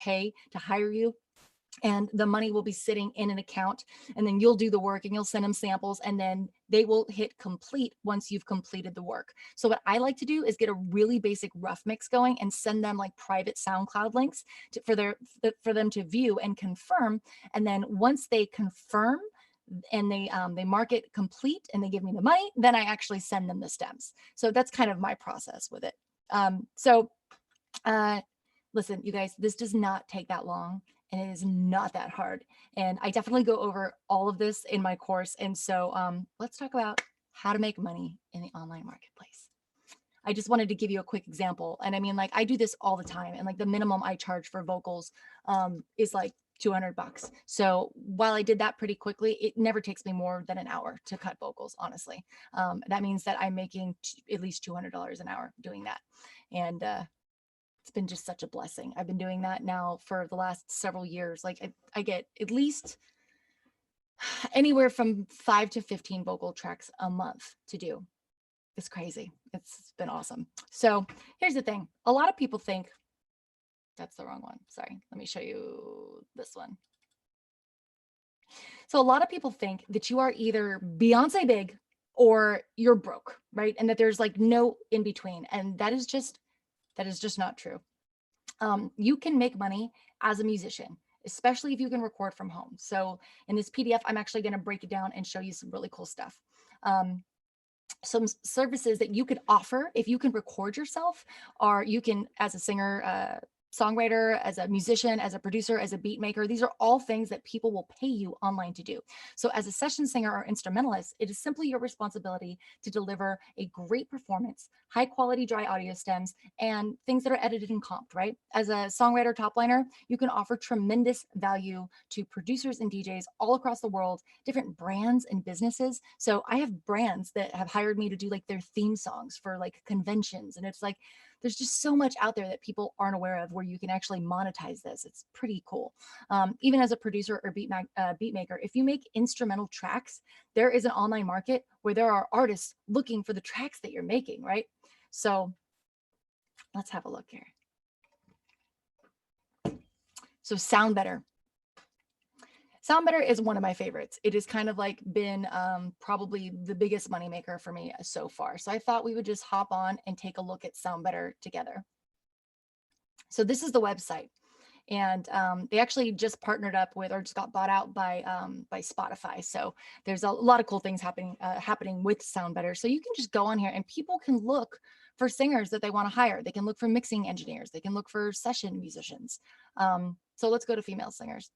pay to hire you, and the money will be sitting in an account, and then you'll do the work and you'll send them samples, and then they will hit complete once you've completed the work. So what I like to do is get a really basic rough mix going and send them like private SoundCloud links for them to view and confirm. And then once they confirm and they mark it complete and they give me the money, then I actually send them the stems. So that's kind of my process with it. Listen, you guys, this does not take that long, and it is not that hard. And I definitely go over all of this in my course. And so let's talk about how to make money in the online marketplace. I just wanted to give you a quick example. And I mean, like, I do this all the time. And like the minimum I charge for vocals is like $200. So while I did that pretty quickly, it never takes me more than an hour to cut vocals, honestly. That means that I'm making at least $200 an hour doing that. And it's been just such a blessing. I've been doing that now for the last several years. Like I get at least anywhere from 5 to 15 vocal tracks a month to do. It's crazy. It's been awesome. So here's the thing. A lot of people think, that's the wrong one. Sorry. Let me show you this one. So a lot of people think that you are either Beyonce big or you're broke, right? And that there's like no in between. And that is just not true. You can make money as a musician, especially if you can record from home. So in this PDF, I'm actually going to break it down and show you some really cool stuff. Some services that you could offer if you can record yourself, or you can, as a singer, songwriter, as a musician, as a producer, as a beat maker. These are all things that people will pay you online to do. So as a session singer or instrumentalist, it is simply your responsibility to deliver a great performance, high quality dry audio stems, and things that are edited and comped, right? As a songwriter topliner, you can offer tremendous value to producers and DJs all across the world, different brands and businesses. So I have brands that have hired me to do like their theme songs for like conventions. And it's like, there's just so much out there that people aren't aware of where you can actually monetize this. It's pretty cool. Even as a producer or beat maker, if you make instrumental tracks, there is an online market where there are artists looking for the tracks that you're making, right? So let's have a look here. So SoundBetter. SoundBetter is one of my favorites. It has kind of like been probably the biggest moneymaker for me so far. So I thought we would just hop on and take a look at SoundBetter together. So this is the website. And they actually just partnered up with, or just got bought out by Spotify. So there's a lot of cool things happening with SoundBetter. So you can just go on here and people can look for singers that they want to hire. They can look for mixing engineers. They can look for session musicians. So let's go to female singers.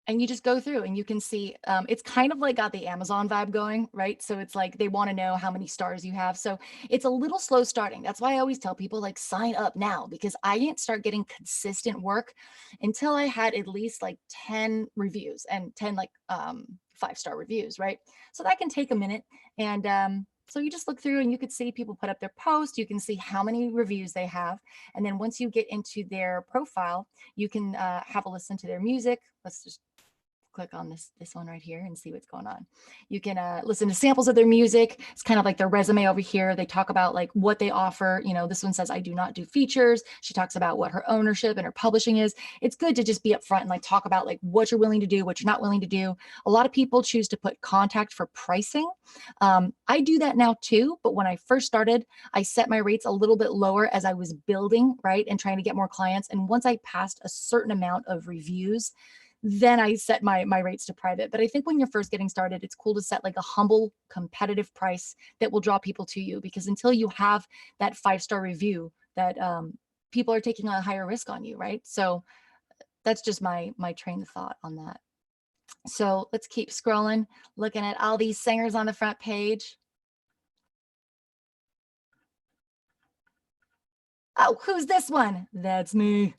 And you just go through and you can see, it's kind of like got the Amazon vibe going, right? So it's like, they want to know how many stars you have. So it's a little slow starting. That's why I always tell people like sign up now, because I didn't start getting consistent work until I had at least like 10 reviews and 10 like 5-star reviews, right? So that can take a minute. And so you just look through and you could see people put up their post. You can see how many reviews they have. And then once you get into their profile, you can have a listen to their music. Let's just click on this one right here and see what's going on. You can listen to samples of their music. It's kind of like their resume over here. They talk about like what they offer. You know, this one says, I do not do features. She talks about what her ownership and her publishing is. It's good to just be upfront and like talk about like what you're willing to do, what you're not willing to do. A lot of people choose to put contact for pricing. I do that now too, but when I first started, I set my rates a little bit lower as I was building, right, and trying to get more clients. And once I passed a certain amount of reviews, then I set my rates to private. But I think when you're first getting started, it's cool to set like a humble, competitive price that will draw people to you, because until you have that 5-star review, that people are taking a higher risk on you, right? So that's just my train of thought on that. So let's keep scrolling, looking at all these singers on the front page. Oh, who's this one? That's me.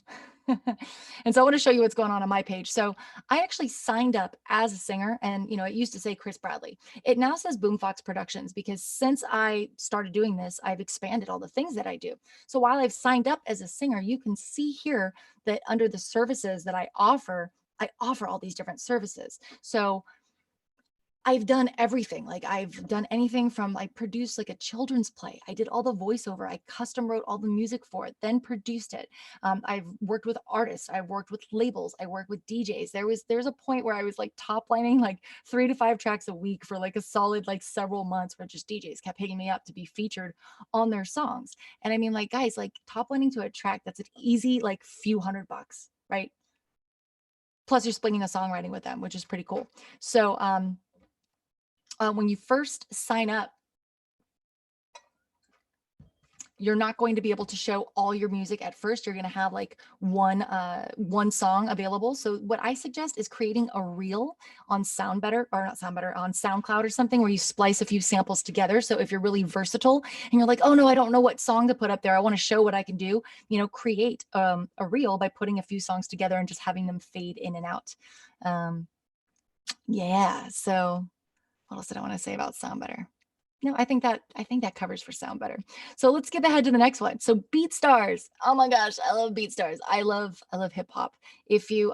And so I want to show you what's going on my page. So I actually signed up as a singer, and you know, it used to say Chris Bradley. It now says Boomfox Productions, because since I started doing this, I've expanded all the things that I do. So while I've signed up as a singer, you can see here that under the services that I offer all these different services. So I've done everything. Like I've done anything from I produced like a children's play. I did all the voiceover. I custom wrote all the music for it, then produced it. I've worked with artists. I've worked with labels. I worked with DJs. There's a point where I was like top lining like 3 to 5 tracks a week for like a solid like several months where just DJs kept hitting me up to be featured on their songs. And I mean, like guys, like top lining to a track that's an easy like few $100, right? Plus you're splitting the songwriting with them, which is pretty cool. So when you first sign up, you're not going to be able to show all your music at first. You're going to have like one song available. So what I suggest is creating a reel on SoundBetter, or not SoundBetter, on SoundCloud or something, where you splice a few samples together. So if you're really versatile and you're like, oh no, I don't know what song to put up there, I want to show what I can do, create a reel by putting a few songs together and just having them fade in and out. Yeah. So what else did I want to say about SoundBetter? No, I think that covers for SoundBetter. So let's skip ahead to the next one. So BeatStars. Oh my gosh, I love BeatStars. I love hip hop. If you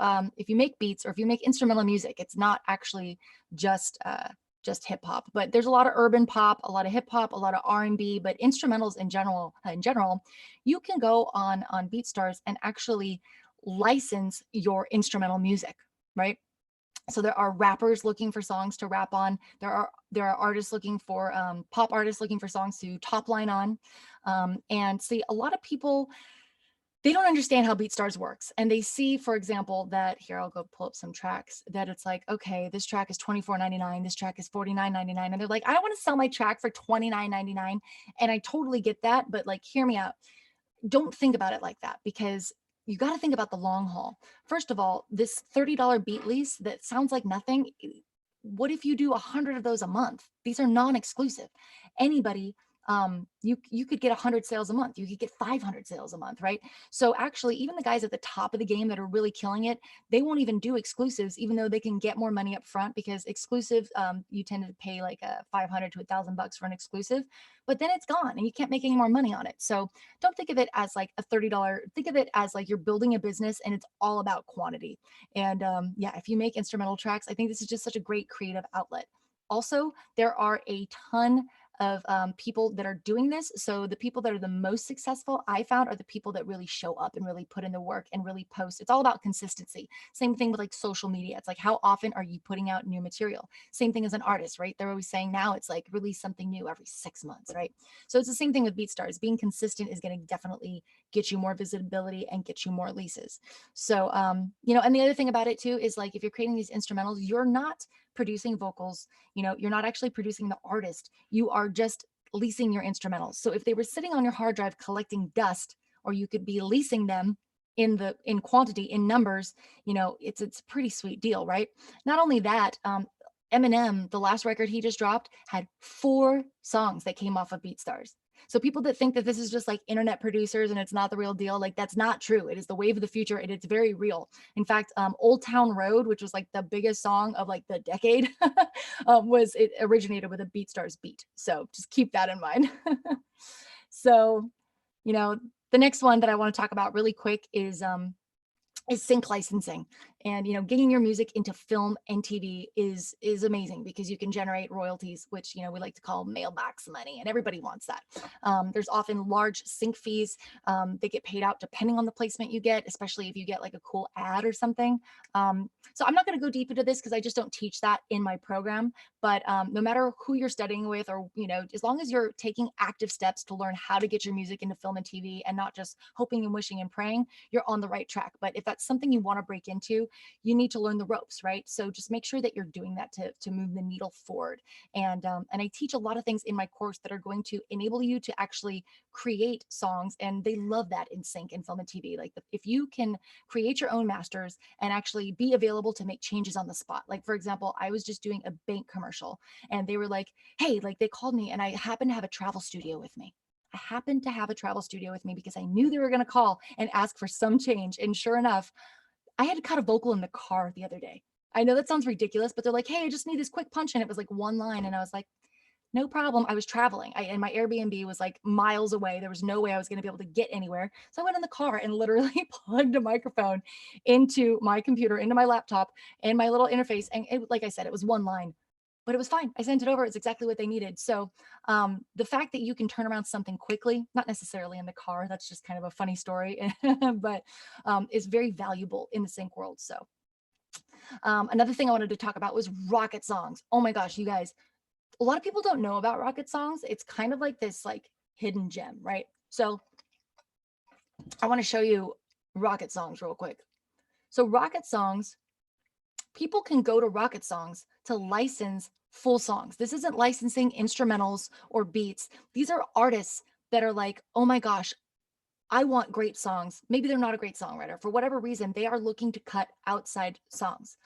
make beats or if you make instrumental music, it's not actually just hip hop, but there's a lot of urban pop, a lot of hip hop, a lot of R&B, but instrumentals in general, you can go on BeatStars and actually license your instrumental music, right? So there are rappers looking for songs to rap on. There are artists looking for pop artists looking for songs to top line on. And see, a lot of people, they don't understand how BeatStars works, and they see, for example, that here, I'll go pull up some tracks, that it's like, okay, this track is $24.99, this track is $49.99, and they're like, I don't want to sell my track for $29.99. And I totally get that, but like, hear me out. Don't think about it like that, because you got to think about the long haul. First of all, this $30 beat lease that sounds like nothing. What if you do 100 of those a month? These are non-exclusive. Anybody, you could get 100 sales a month. You could get 500 sales a month, right? So actually, even the guys at the top of the game that are really killing it, they won't even do exclusives, even though they can get more money up front, because exclusive, you tend to pay like a 500 to $1,000 for an exclusive, but then it's gone and you can't make any more money on it. So don't think of it as like a $30. Think of it as like you're building a business and it's all about quantity. And yeah, if you make instrumental tracks, I think this is just such a great creative outlet. Also, there are a ton of people that are doing this. So the people that are the most successful, I found, are the people that really show up and really put in the work and really post. It's all about consistency. Same thing with like social media. It's like, how often are you putting out new material? Same thing as an artist, right? They're always saying now it's like release something new every 6 months, right? So it's the same thing with BeatStars. Being consistent is going to definitely get you more visibility and get you more leases. So, and the other thing about it too is like, if you're creating these instrumentals, you're not producing vocals, you're not actually producing the artist. You are just leasing your instrumentals. So if they were sitting on your hard drive collecting dust, or you could be leasing them in quantity, in numbers, it's a pretty sweet deal, right? Not only that, Eminem, the last record he just dropped, had 4 songs that came off of BeatStars. So people that think that this is just like internet producers and it's not the real deal, like that's not true. It is the wave of the future and it's very real. In fact, Old Town Road, which was like the biggest song of like the decade, it originated with a BeatStars beat. So just keep that in mind. So, the next one that I want to talk about really quick is sync licensing. And getting your music into film and TV is amazing, because you can generate royalties, which we like to call mailbox money, and everybody wants that. There's often large sync fees. They get paid out depending on the placement you get, especially if you get like a cool ad or something. So I'm not going to go deep into this because I just don't teach that in my program. But no matter who you're studying with, or as long as you're taking active steps to learn how to get your music into film and TV, and not just hoping and wishing and praying, you're on the right track. But if that's something you want to break into, you need to learn the ropes, right? So just make sure that you're doing that to move the needle forward. And I teach a lot of things in my course that are going to enable you to actually create songs, and they love that in sync and film and TV. Like if you can create your own masters and actually be available to make changes on the spot. Like for example, I was just doing a bank commercial, and they were like, hey, like they called me, and I happened to have a travel studio with me. I happened to have a travel studio with me because I knew they were going to call and ask for some change. And sure enough, I had to cut a vocal in the car the other day. I know that sounds ridiculous, but they're like, hey, I just need this quick punch. And it was like one line. And I was like, no problem. I was traveling, and my Airbnb was like miles away. There was no way I was going to be able to get anywhere. So I went in the car and literally plugged a microphone into my computer, into my laptop, and my little interface. And like I said, it was one line. but it was fine. I sent it over. It's exactly what they needed. So the fact that you can turn around something quickly, not necessarily in the car, that's just kind of a funny story, but is very valuable in the sync world. So another thing I wanted to talk about was rocket songs. Oh my gosh, you guys, a lot of people don't know about rocket songs. It's kind of like this like hidden gem, right? So I want to show you rocket songs real quick. So rocket songs, people can go to rocket songs to license full songs. This isn't licensing instrumentals or beats. These are artists that are like, oh my gosh, I want great songs. Maybe they're not a great songwriter. For whatever reason, they are looking to cut outside songs.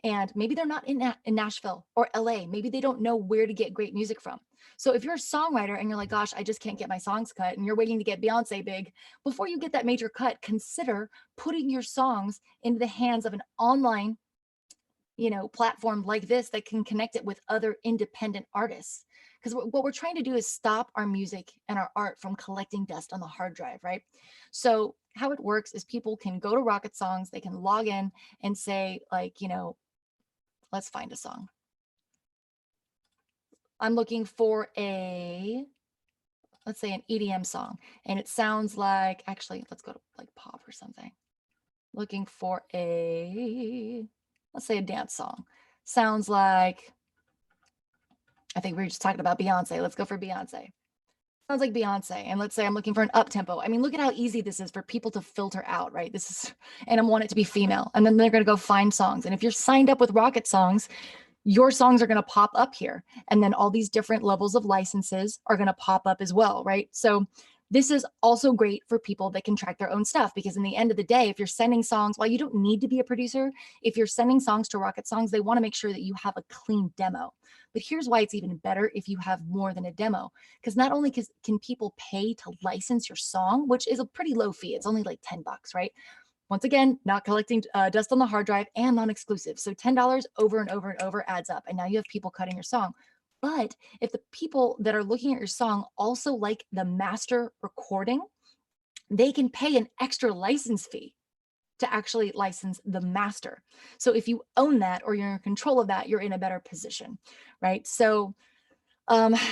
And maybe they're not in Nashville or LA. Maybe they don't know where to get great music from. So if you're a songwriter and you're like, gosh, I just can't get my songs cut, and you're waiting to get Beyonce big, before you get that major cut, consider putting your songs into the hands of an online platform like this that can connect it with other independent artists. Because what we're trying to do is stop our music and our art from collecting dust on the hard drive, right? So how it works is people can go to Rocket Songs, they can log in and say like, let's find a song. I'm looking for let's say an EDM song. And it sounds like, actually, let's go to like pop or something. Looking for let's say a dance song. Sounds like, I think we were just talking about Beyonce. Let's go for Beyonce. Sounds like Beyonce. And let's say I'm looking for an up tempo. I mean, look at how easy this is for people to filter out, right? And I want it to be female. And then they're going to go find songs. And if you're signed up with Rocket Songs, your songs are going to pop up here. And then all these different levels of licenses are going to pop up as well, right? So this is also great for people that can track their own stuff, because in the end of the day, if you're sending songs, while you don't need to be a producer, if you're sending songs to Rocket Songs, they want to make sure that you have a clean demo. But here's why it's even better if you have more than a demo, because not only can people pay to license your song, which is a pretty low fee, it's only like $10, right? Once again, not collecting dust on the hard drive and non-exclusive. So $10 over and over and over adds up. And now you have people cutting your song. But if the people that are looking at your song also like the master recording, they can pay an extra license fee to actually license the master. So if you own that or you're in control of that, you're in a better position, right? So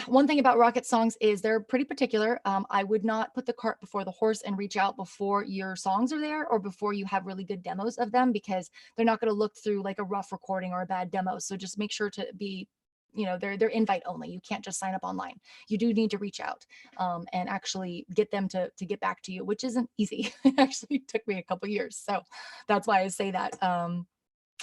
one thing about Rocket Songs is they're pretty particular. I would not put the cart before the horse and reach out before your songs are there or before you have really good demos of them, because they're not going to look through like a rough recording or a bad demo. So just make sure to be, they're invite only. You can't just sign up online. You do need to reach out and actually get them to get back to you, which isn't easy. It actually took me a couple years. So that's why I say that.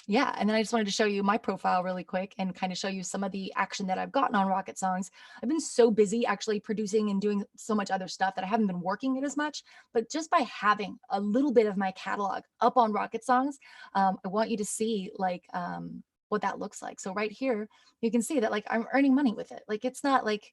Yeah, and then I just wanted to show you my profile really quick and kind of show you some of the action that I've gotten on Rocket Songs. I've been so busy actually producing and doing so much other stuff that I haven't been working it as much, but just by having a little bit of my catalog up on Rocket Songs, I want you to see like what that looks like. So right here, you can see that like I'm earning money with it. Like it's not like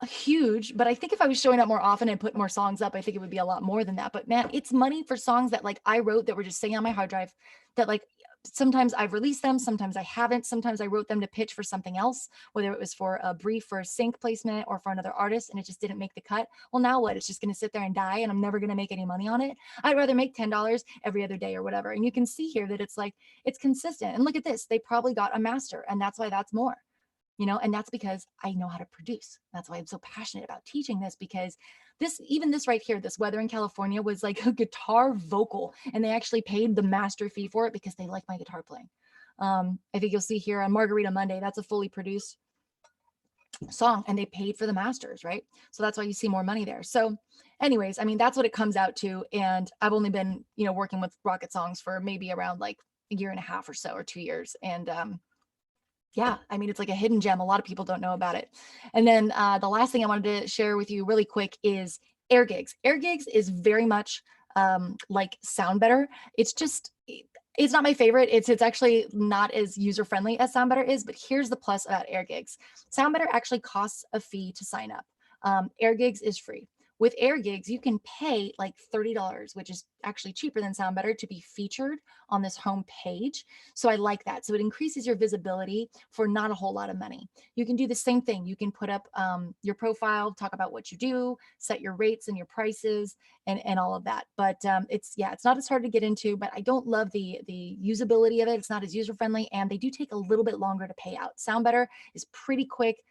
a huge, but I think if I was showing up more often and put more songs up, I think it would be a lot more than that. But man, it's money for songs that like I wrote that were just sitting on my hard drive that like sometimes I've released them, sometimes I haven't, sometimes I wrote them to pitch for something else, whether it was for a brief for a sync placement or for another artist, and it just didn't make the cut. Well, now what? It's just going to sit there and die and I'm never going to make any money on it. I'd rather make $10 every other day or whatever. And you can see here that it's like, it's consistent. And look at this, they probably got a master, and that's why that's more. And that's because I know how to produce. That's why I'm so passionate about teaching this, because even this right here, this Weather in California was like a guitar vocal, and they actually paid the master fee for it because they like my guitar playing. I think you'll see here on Margarita Monday, that's a fully produced song, and they paid for the masters, right? So that's why you see more money there. So anyways, I mean, that's what it comes out to. And I've only been, working with Rocket Songs for maybe around like a year and a half or so, or 2 years. And yeah, I mean, it's like a hidden gem. A lot of people don't know about it. And then the last thing I wanted to share with you really quick is air gigs. Air gigs is very much like SoundBetter. It's not my favorite. It's actually not as user-friendly as SoundBetter is, but here's the plus about air gigs. SoundBetter actually costs a fee to sign up. Air gigs is free. With air gigs, you can pay like $30, which is actually cheaper than SoundBetter, to be featured on this home page. So I like that. So it increases your visibility for not a whole lot of money. You can do the same thing. You can put up your profile, talk about what you do, set your rates and your prices, and all of that. But it's not as hard to get into, but I don't love the usability of it. It's not as user friendly, and they do take a little bit longer to pay out. SoundBetter is pretty quick.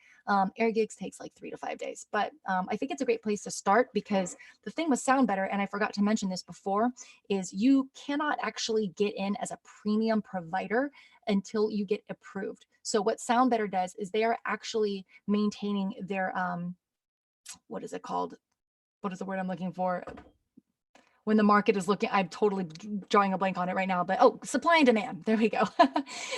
Air gigs takes like 3 to 5 days, but I think it's a great place to start, because the thing with SoundBetter, and I forgot to mention this before, is you cannot actually get in as a premium provider until you get approved. So what SoundBetter does is they are actually maintaining their what is it called? What is the word I'm looking for? When the market is looking, I'm totally drawing a blank on it right now, but supply and demand. There we go.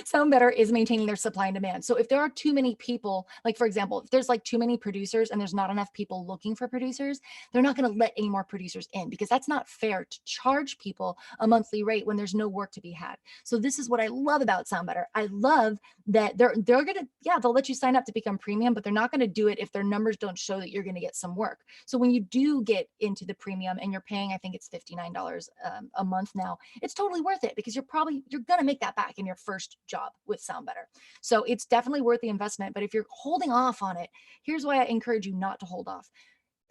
SoundBetter is maintaining their supply and demand. So if there are too many people, like for example, if there's like too many producers and there's not enough people looking for producers, they're not going to let any more producers in, because that's not fair to charge people a monthly rate when there's no work to be had. So this is what I love about SoundBetter. I love that they're going to, yeah, they'll let you sign up to become premium, but they're not going to do it if their numbers don't show that you're going to get some work. So when you do get into the premium and you're paying, I think it's $59 a month now, it's totally worth it, because you're going to make that back in your first job with SoundBetter. So it's definitely worth the investment. But if you're holding off on it, here's why I encourage you not to hold off.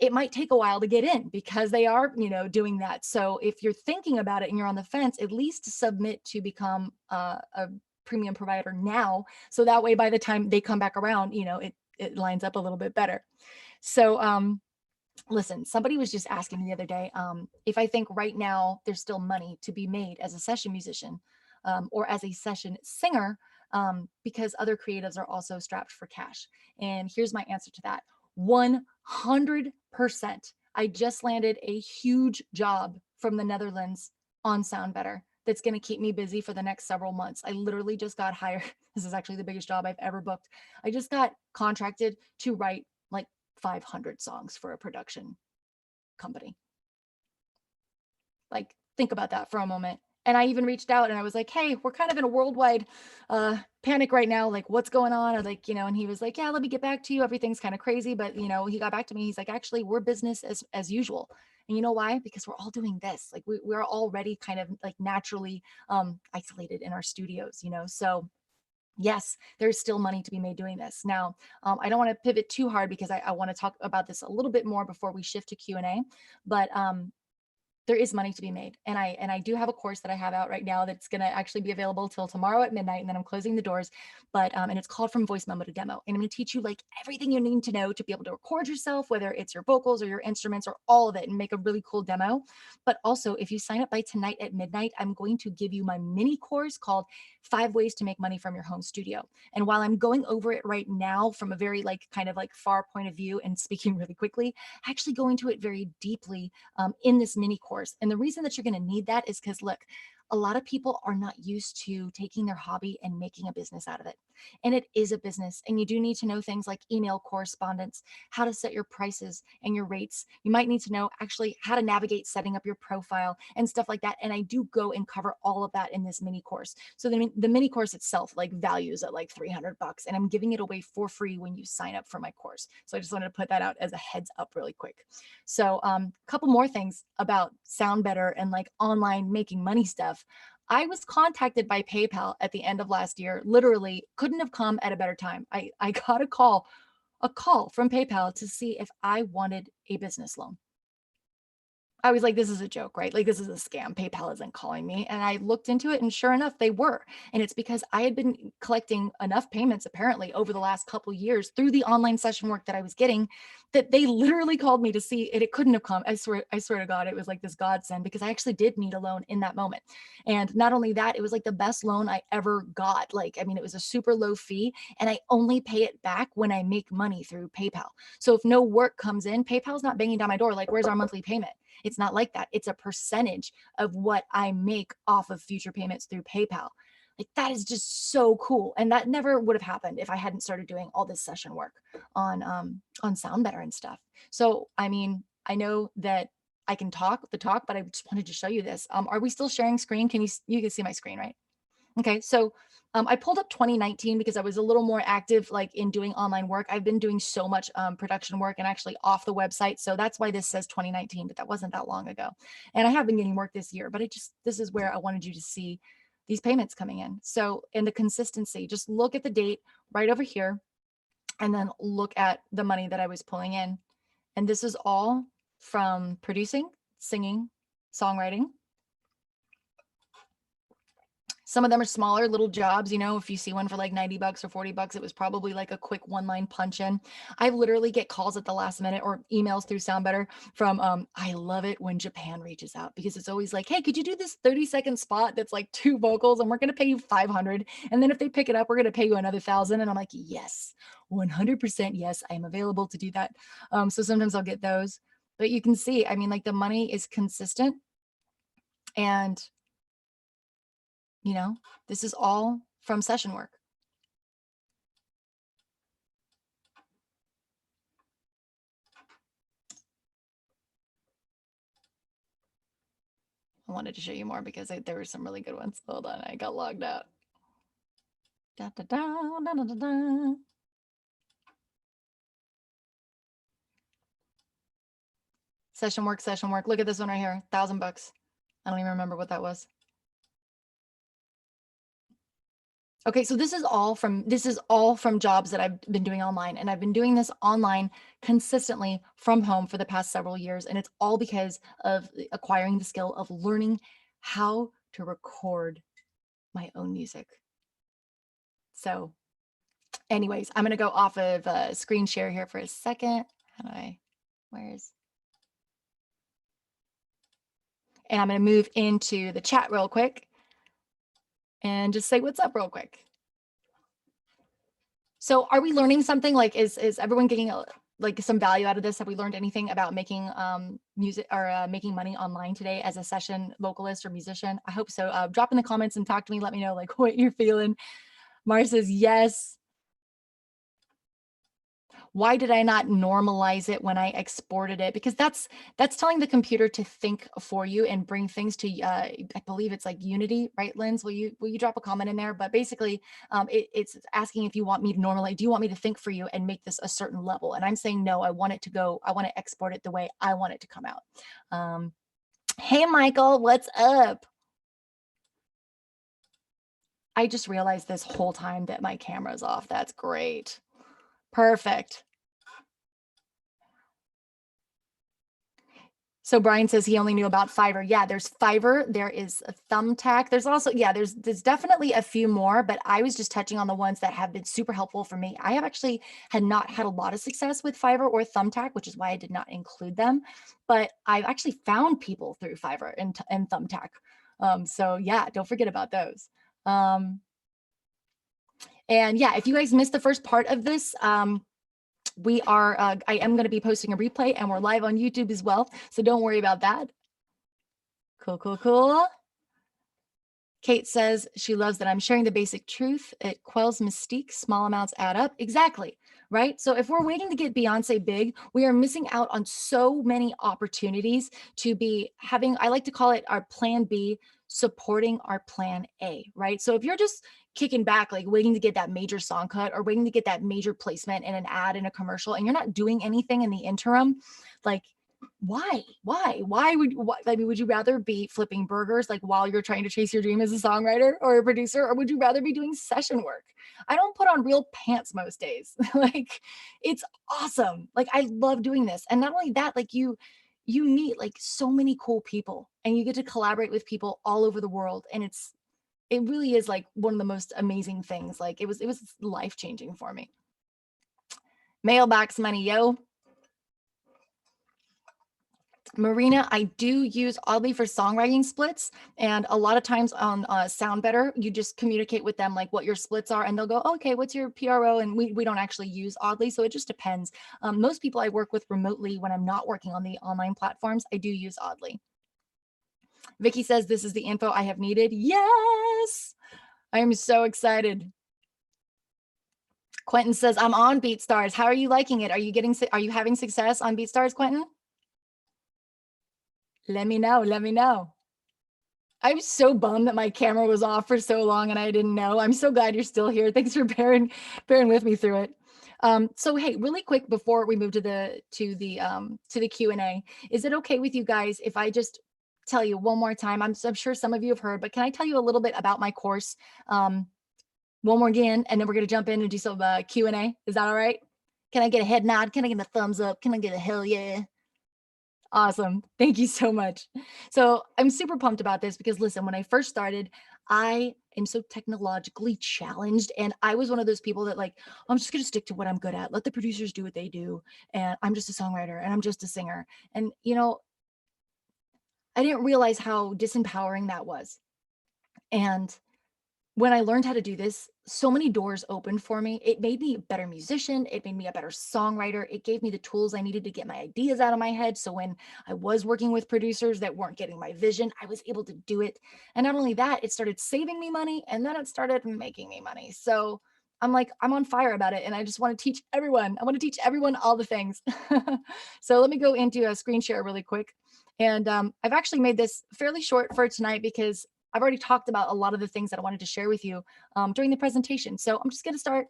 It might take a while to get in, because they are, doing that. So if you're thinking about it and you're on the fence, at least submit to become a premium provider now. So that way, by the time they come back around, it lines up a little bit better. So, listen, somebody was just asking me the other day if I think right now there's still money to be made as a session musician or as a session singer, because other creatives are also strapped for cash. And here's my answer to that: 100%. I just landed a huge job from the Netherlands on SoundBetter that's going to keep me busy for the next several months. I literally just got hired. This is actually the biggest job I've ever booked. I just got contracted to write like 500 songs for a production company. Like, think about that for a moment. And I even reached out and I was like, hey, we're kind of in a worldwide panic right now. Like, what's going on? Or like, and he was like, yeah, let me get back to you. Everything's kind of crazy. But, he got back to me. He's like, actually, we're business as usual. And you know why? Because we're all doing this. Like, we're already kind of like naturally isolated in our studios, So yes, there's still money to be made doing this. Now, I don't want to pivot too hard, because I want to talk about this a little bit more before we shift to Q&A. But there is money to be made. And I do have a course that I have out right now that's going to actually be available till tomorrow at midnight. And then I'm closing the doors. But, and it's called From Voice Memo to Demo. And I'm going to teach you like everything you need to know to be able to record yourself, whether it's your vocals or your instruments or all of it, and make a really cool demo. But also, if you sign up by tonight at midnight, I'm going to give you my mini course called 5 Ways to Make Money from Your Home Studio. And while I'm going over it right now from a very like kind of like far point of view and speaking really quickly, I actually go into it very deeply in this mini course. And the reason that you're going to need that is because, look, a lot of people are not used to taking their hobby and making a business out of it. And it is a business. And you do need to know things like email correspondence, how to set your prices and your rates. You might need to know actually how to navigate setting up your profile and stuff like that. And I do go and cover all of that in this mini course. So the mini course itself like values at like $300, and I'm giving it away for free when you sign up for my course. So I just wanted to put that out as a heads up really quick. So a couple more things about SoundBetter and like online making money stuff. I was contacted by PayPal at the end of last year. Literally couldn't have come at a better time. I got a call from PayPal to see if I wanted a business loan. I was like, this is a joke, right? Like, this is a scam. PayPal isn't calling me. And I looked into it, and sure enough, they were. And it's because I had been collecting enough payments, apparently, over the last couple of years through the online session work that I was getting, that they literally called me to see it. It couldn't have come. I swear to God, it was like this godsend, because I actually did need a loan in that moment. And not only that, it was like the best loan I ever got. Like, I mean, it was a super low fee, and I only pay it back when I make money through PayPal. So if no work comes in, PayPal's not banging down my door like, where's our monthly payment? It's not like that. It's a percentage of what I make off of future payments through PayPal. Like, that is just so cool. And that never would have happened if I hadn't started doing all this session work on SoundBetter and stuff. So, I mean, I know that I can talk the talk, but I just wanted to show you this. Are we still sharing screen? You can see my screen, right? Okay, so I pulled up 2019 because I was a little more active like in doing online work. I've been doing so much production work and actually off the website. So that's why this says 2019, but that wasn't that long ago. And I have been getting work this year, but this is where I wanted you to see these payments coming in. So in the consistency, just look at the date right over here and then look at the money that I was pulling in. And this is all from producing, singing, songwriting. Some of them are smaller little jobs. You know, if you see one for like 90 bucks or 40 bucks, it was probably like a quick one line punch in. I literally get calls at the last minute or emails through SoundBetter from, I love it when Japan reaches out because it's always like, hey, could you do this 30-second spot that's like 2 vocals and we're going to pay you 500. And then if they pick it up, we're going to pay you another 1,000. And I'm like, yes, 100% yes, I'm available to do that. So sometimes I'll get those, but you can see, I mean, like the money is consistent and you know, this is all from session work. I wanted to show you more because there were some really good ones. Hold on, I got logged out. Da, da, da, da, da, da, da. Session work, session work. Look at this one right here, $1,000. I don't even remember what that was. Okay, so this is all from jobs that I've been doing online, and I've been doing this online consistently from home for the past several years, and it's all because of acquiring the skill of learning how to record my own music. So anyways, I'm going to go off of screen share here for a second. How do I, and I'm going to move into the chat real quick and just say what's up real quick. So are we learning something? Like, is everyone getting like some value out of this? Have we learned anything about making music or making money online today as a session vocalist or musician? I hope so. Drop in the comments and talk to me. Let me know like what you're feeling. Mars says yes. Why did I not normalize it when I exported it? Because that's telling the computer to think for you and bring things to, I believe it's like Unity, right, Linz? Will you drop a comment in there? But basically, it's asking if you want me to normalize, do you want me to think for you and make this a certain level? And I'm saying, no, I want to export it the way I want it to come out. Hey, Michael, what's up? I just realized this whole time that my camera's off. That's great. Perfect. So Brian says he only knew about Fiverr. Yeah, there's Fiverr. There is a Thumbtack. There's also, yeah, there's definitely a few more, but I was just touching on the ones that have been super helpful for me. I have actually not had a lot of success with Fiverr or Thumbtack, which is why I did not include them. But I've actually found people through Fiverr and Thumbtack. So yeah, don't forget about those. And yeah, if you guys missed the first part of this, we are, I am going to be posting a replay and we're live on YouTube as well. So don't worry about that. Cool, cool, cool. Kate says she loves that I'm sharing the basic truth. It quells mystique. Small amounts add up. Exactly. Right. So if we're waiting to get Beyonce big, we are missing out on so many opportunities to be having, I like to call it our plan B supporting our plan A, right? So if you're just kicking back, like waiting to get that major song cut or waiting to get that major placement in an ad in a commercial, and you're not doing anything in the interim, like why I mean, would you rather be flipping burgers like while you're trying to chase your dream as a songwriter or a producer, or would you rather be doing session work? I don't put on real pants most days. Like it's awesome. Like I love doing this. And not only that, like you meet like so many cool people and you get to collaborate with people all over the world. And it really is like one of the most amazing things. Like it was life-changing for me. Mailbox money, yo. Marina, I do use Oddly for songwriting splits. And a lot of times on SoundBetter, you just communicate with them like what your splits are and they'll go, okay, what's your PRO? And we don't actually use Oddly. So it just depends. Most people I work with remotely when I'm not working on the online platforms, I do use Oddly. Vicky says, this is the info I have needed. Yes, I am so excited. Quentin says, I'm on BeatStars. How are you liking it? Are you having success on BeatStars, Quentin? Let me know. Let me know. I'm so bummed that my camera was off for so long and I didn't know. I'm so glad you're still here. Thanks for bearing with me through it. So hey, really quick before we move to the Q&A, is it okay with you guys if I just tell you one more time? I'm sure some of you have heard, but can I tell you a little bit about my course one more again, and then we're gonna jump in and do some Q&A. Is that all right? Can I get a head nod? Can I get a thumbs up? Can I get a hell yeah? Awesome. Thank you so much. So I'm super pumped about this because listen, when I first started, I am so technologically challenged. And I was one of those people that like, I'm just going to stick to what I'm good at. Let the producers do what they do. And I'm just a songwriter and I'm just a singer. And, I didn't realize how disempowering that was. And when I learned how to do this, so many doors opened for me. It made me a better musician. It made me a better songwriter. It gave me the tools I needed to get my ideas out of my head. So when I was working with producers that weren't getting my vision, I was able to do it. And not only that, it started saving me money and then it started making me money. So I'm like, I'm on fire about it. And I just want to teach everyone. I want to teach everyone all the things. So let me go into a screen share really quick. And I've actually made this fairly short for tonight because I've already talked about a lot of the things that I wanted to share with you during the presentation. So I'm just going to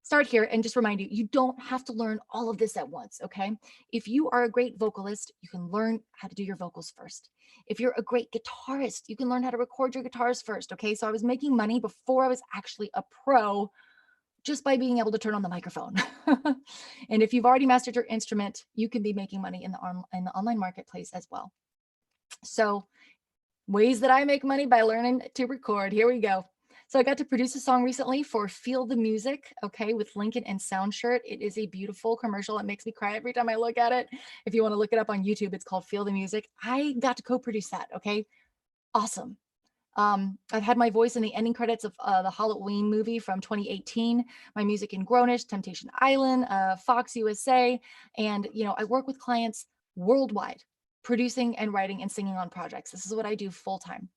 start here and just remind you, you don't have to learn all of this at once, okay? If you are a great vocalist, you can learn how to do your vocals first. If you're a great guitarist, you can learn how to record your guitars first, okay? So I was making money before I was actually a pro just by being able to turn on the microphone. And if you've already mastered your instrument, you can be making money in the online marketplace as well. So ways that I make money by learning to record. Here we go. So I got to produce a song recently for Feel the Music, okay, with Lincoln and Soundshirt. It is a beautiful commercial. It makes me cry every time I look at it. If you want to look it up on YouTube, it's called Feel the Music. I got to co-produce that, okay? Awesome. I've had my voice in the ending credits of the Halloween movie from 2018, my music in Grownish, Temptation Island, Fox USA, and I work with clients worldwide, producing and writing and singing on projects. This is what I do full time.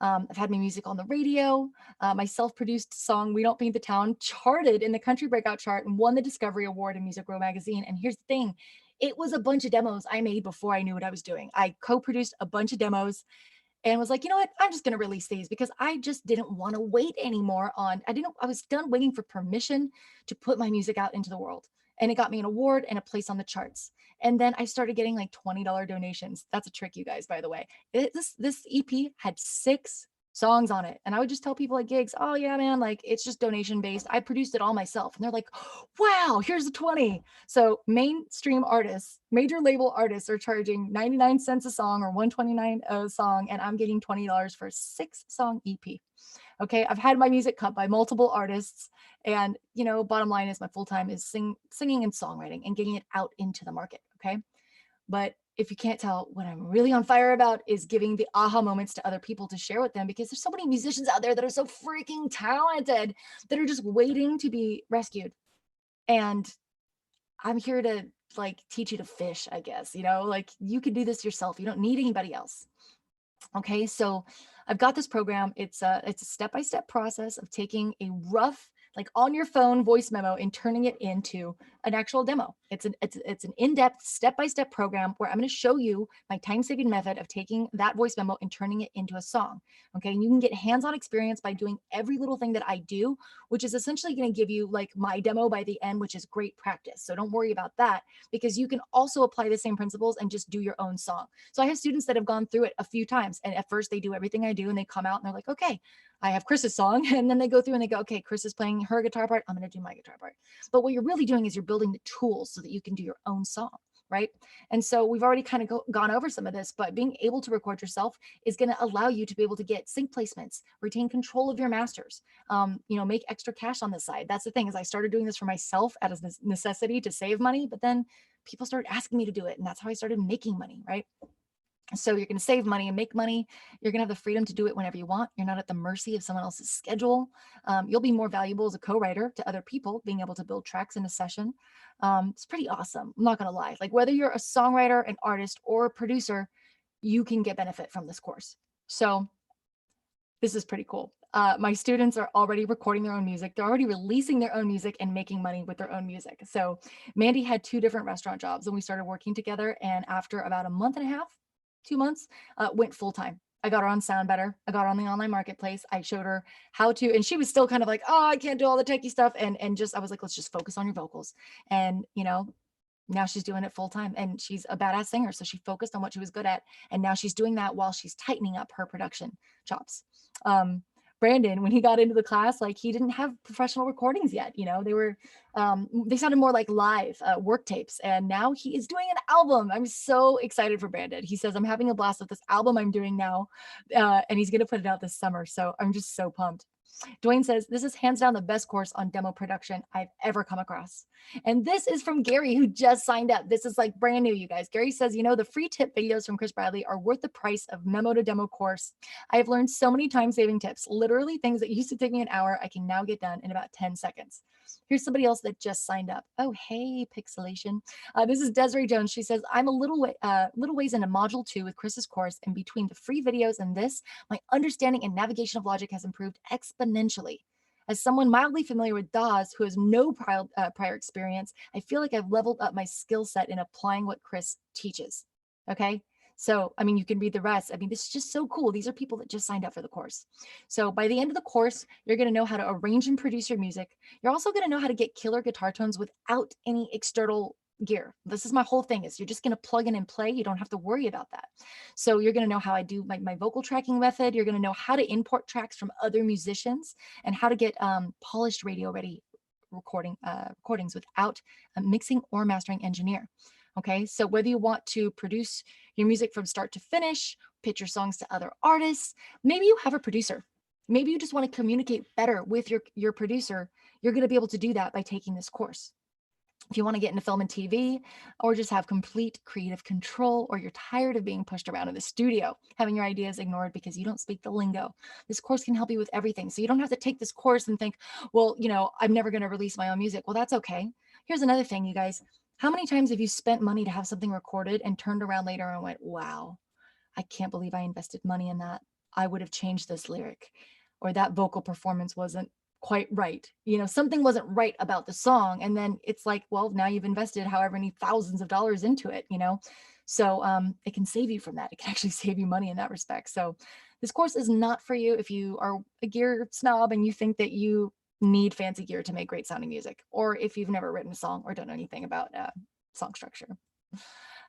I've had my music on the radio. My self-produced song, We Don't Paint the Town, charted in the country breakout chart and won the Discovery Award in Music Row magazine. And here's the thing, it was a bunch of demos I made before I knew what I was doing. I co-produced a bunch of demos and was like, you know what, I'm just going to release these because I just didn't want to wait anymore I was done waiting for permission to put my music out into the world. And it got me an award and a place on the charts. And then I started getting like $20 donations. That's a trick, you guys, by the way. This EP had 6 songs on it. And I would just tell people at gigs, oh yeah, man, like it's just donation based. I produced it all myself. And they're like, wow, here's the 20. So mainstream artists, major label artists are charging 99 cents a song or 129 a song. And I'm getting $20 for a 6-song EP. Okay. I've had my music cut by multiple artists. And, bottom line is my full time is singing and songwriting and getting it out into the market. Okay. But if you can't tell, what I'm really on fire about is giving the aha moments to other people to share with them because there's so many musicians out there that are so freaking talented that are just waiting to be rescued. And I'm here to like teach you to fish, I guess, like you could do this yourself. You don't need anybody else. Okay, so I've got this program. It's a step-by-step process of taking a rough, like on your phone voice memo and turning it into an actual demo. It's an in-depth step-by-step program where I'm going to show you my time-saving method of taking that voice memo and turning it into a song. Okay, and you can get hands-on experience by doing every little thing that I do, which is essentially going to give you like my demo by the end, which is great practice. So don't worry about that because you can also apply the same principles and just do your own song. So I have students that have gone through it a few times, and at first they do everything I do and they come out and they're like, okay, I have Chris's song. And then they go through and they go, okay, Chris is playing her guitar part. I'm going to do my guitar part. But what you're really doing is you're building the tools so that you can do your own song, right? And so we've already kind of gone over some of this, but being able to record yourself is going to allow you to be able to get sync placements, retain control of your masters, make extra cash on the side. That's the thing is I started doing this for myself out of necessity to save money, but then people started asking me to do it. And that's how I started making money, right? So you're going to save money and make money. You're going to have the freedom to do it whenever you want. You're not at the mercy of someone else's schedule. You'll be more valuable as a co-writer to other people, being able to build tracks in a session. It's pretty awesome. I'm not going to lie. Like whether you're a songwriter, an artist, or a producer, you can get benefit from this course. So this is pretty cool. My students are already recording their own music. They're already releasing their own music and making money with their own music. So Mandy had 2 different restaurant jobs and we started working together. And after about a month and a half, 2 months, went full time. I got her on SoundBetter. I got her on the online marketplace. I showed her how to, and she was still kind of like, oh, I can't do all the techie stuff. And just, I was like, let's just focus on your vocals. And, you know, now she's doing it full time, and she's a badass singer. So she focused on what she was good at. And now she's doing that while she's tightening up her production chops. Brandon, when he got into the class, like he didn't have professional recordings yet. You know, they sounded more like live work tapes. And now he is doing an album. I'm so excited for Brandon. He says, I'm having a blast with this album I'm doing now. And he's going to put it out this summer. So I'm just so pumped. Dwayne says, this is hands down the best course on demo production I've ever come across. And this is from Gary, who just signed up. This is like brand new, you guys. Gary says, you know, the free tip videos from Chris Bradley are worth the price of memo to demo course. I have learned so many time-saving tips, literally things that used to take me an hour, I can now get done in about 10 seconds. Here's somebody else that just signed up. Oh, hey, Pixelation. This is Desiree Jones. She says, I'm a little ways into module 2 with Chris's course, and between the free videos and this, my understanding and navigation of Logic has improved exponentially. As someone mildly familiar with DAWs who has no prior experience, I feel like I've leveled up my skill set in applying what Chris teaches. Okay. So, I mean, you can read the rest. I mean, this is just so cool. These are people that just signed up for the course. So by the end of the course, you're going to know how to arrange and produce your music. You're also going to know how to get killer guitar tones without any external gear. This is my whole thing, is you're just going to plug in and play. You don't have to worry about that. So you're going to know how I do my vocal tracking method. You're going to know how to import tracks from other musicians and how to get polished radio ready recordings without a mixing or mastering engineer. Okay, so whether you want to produce your music from start to finish, pitch your songs to other artists, maybe you have a producer. Maybe you just want to communicate better with your producer. You're going to be able to do that by taking this course. If you want to get into film and TV, or just have complete creative control, or you're tired of being pushed around in the studio, having your ideas ignored because you don't speak the lingo, this course can help you with everything. So you don't have to take this course and think, well, you know, I'm never going to release my own music. Well, that's okay. Here's another thing, you guys. How many times have you spent money to have something recorded and turned around later and went, wow, I can't believe I invested money in that. I would have changed this lyric, or that vocal performance wasn't quite right. You know, something wasn't right about the song. And then it's like, well, now you've invested however many thousands of dollars into it, you know? So it can save you from that. It can actually save you money in that respect. So this course is not for you if you are a gear snob and you think that you need fancy gear to make great sounding music, or if you've never written a song or done anything about song structure.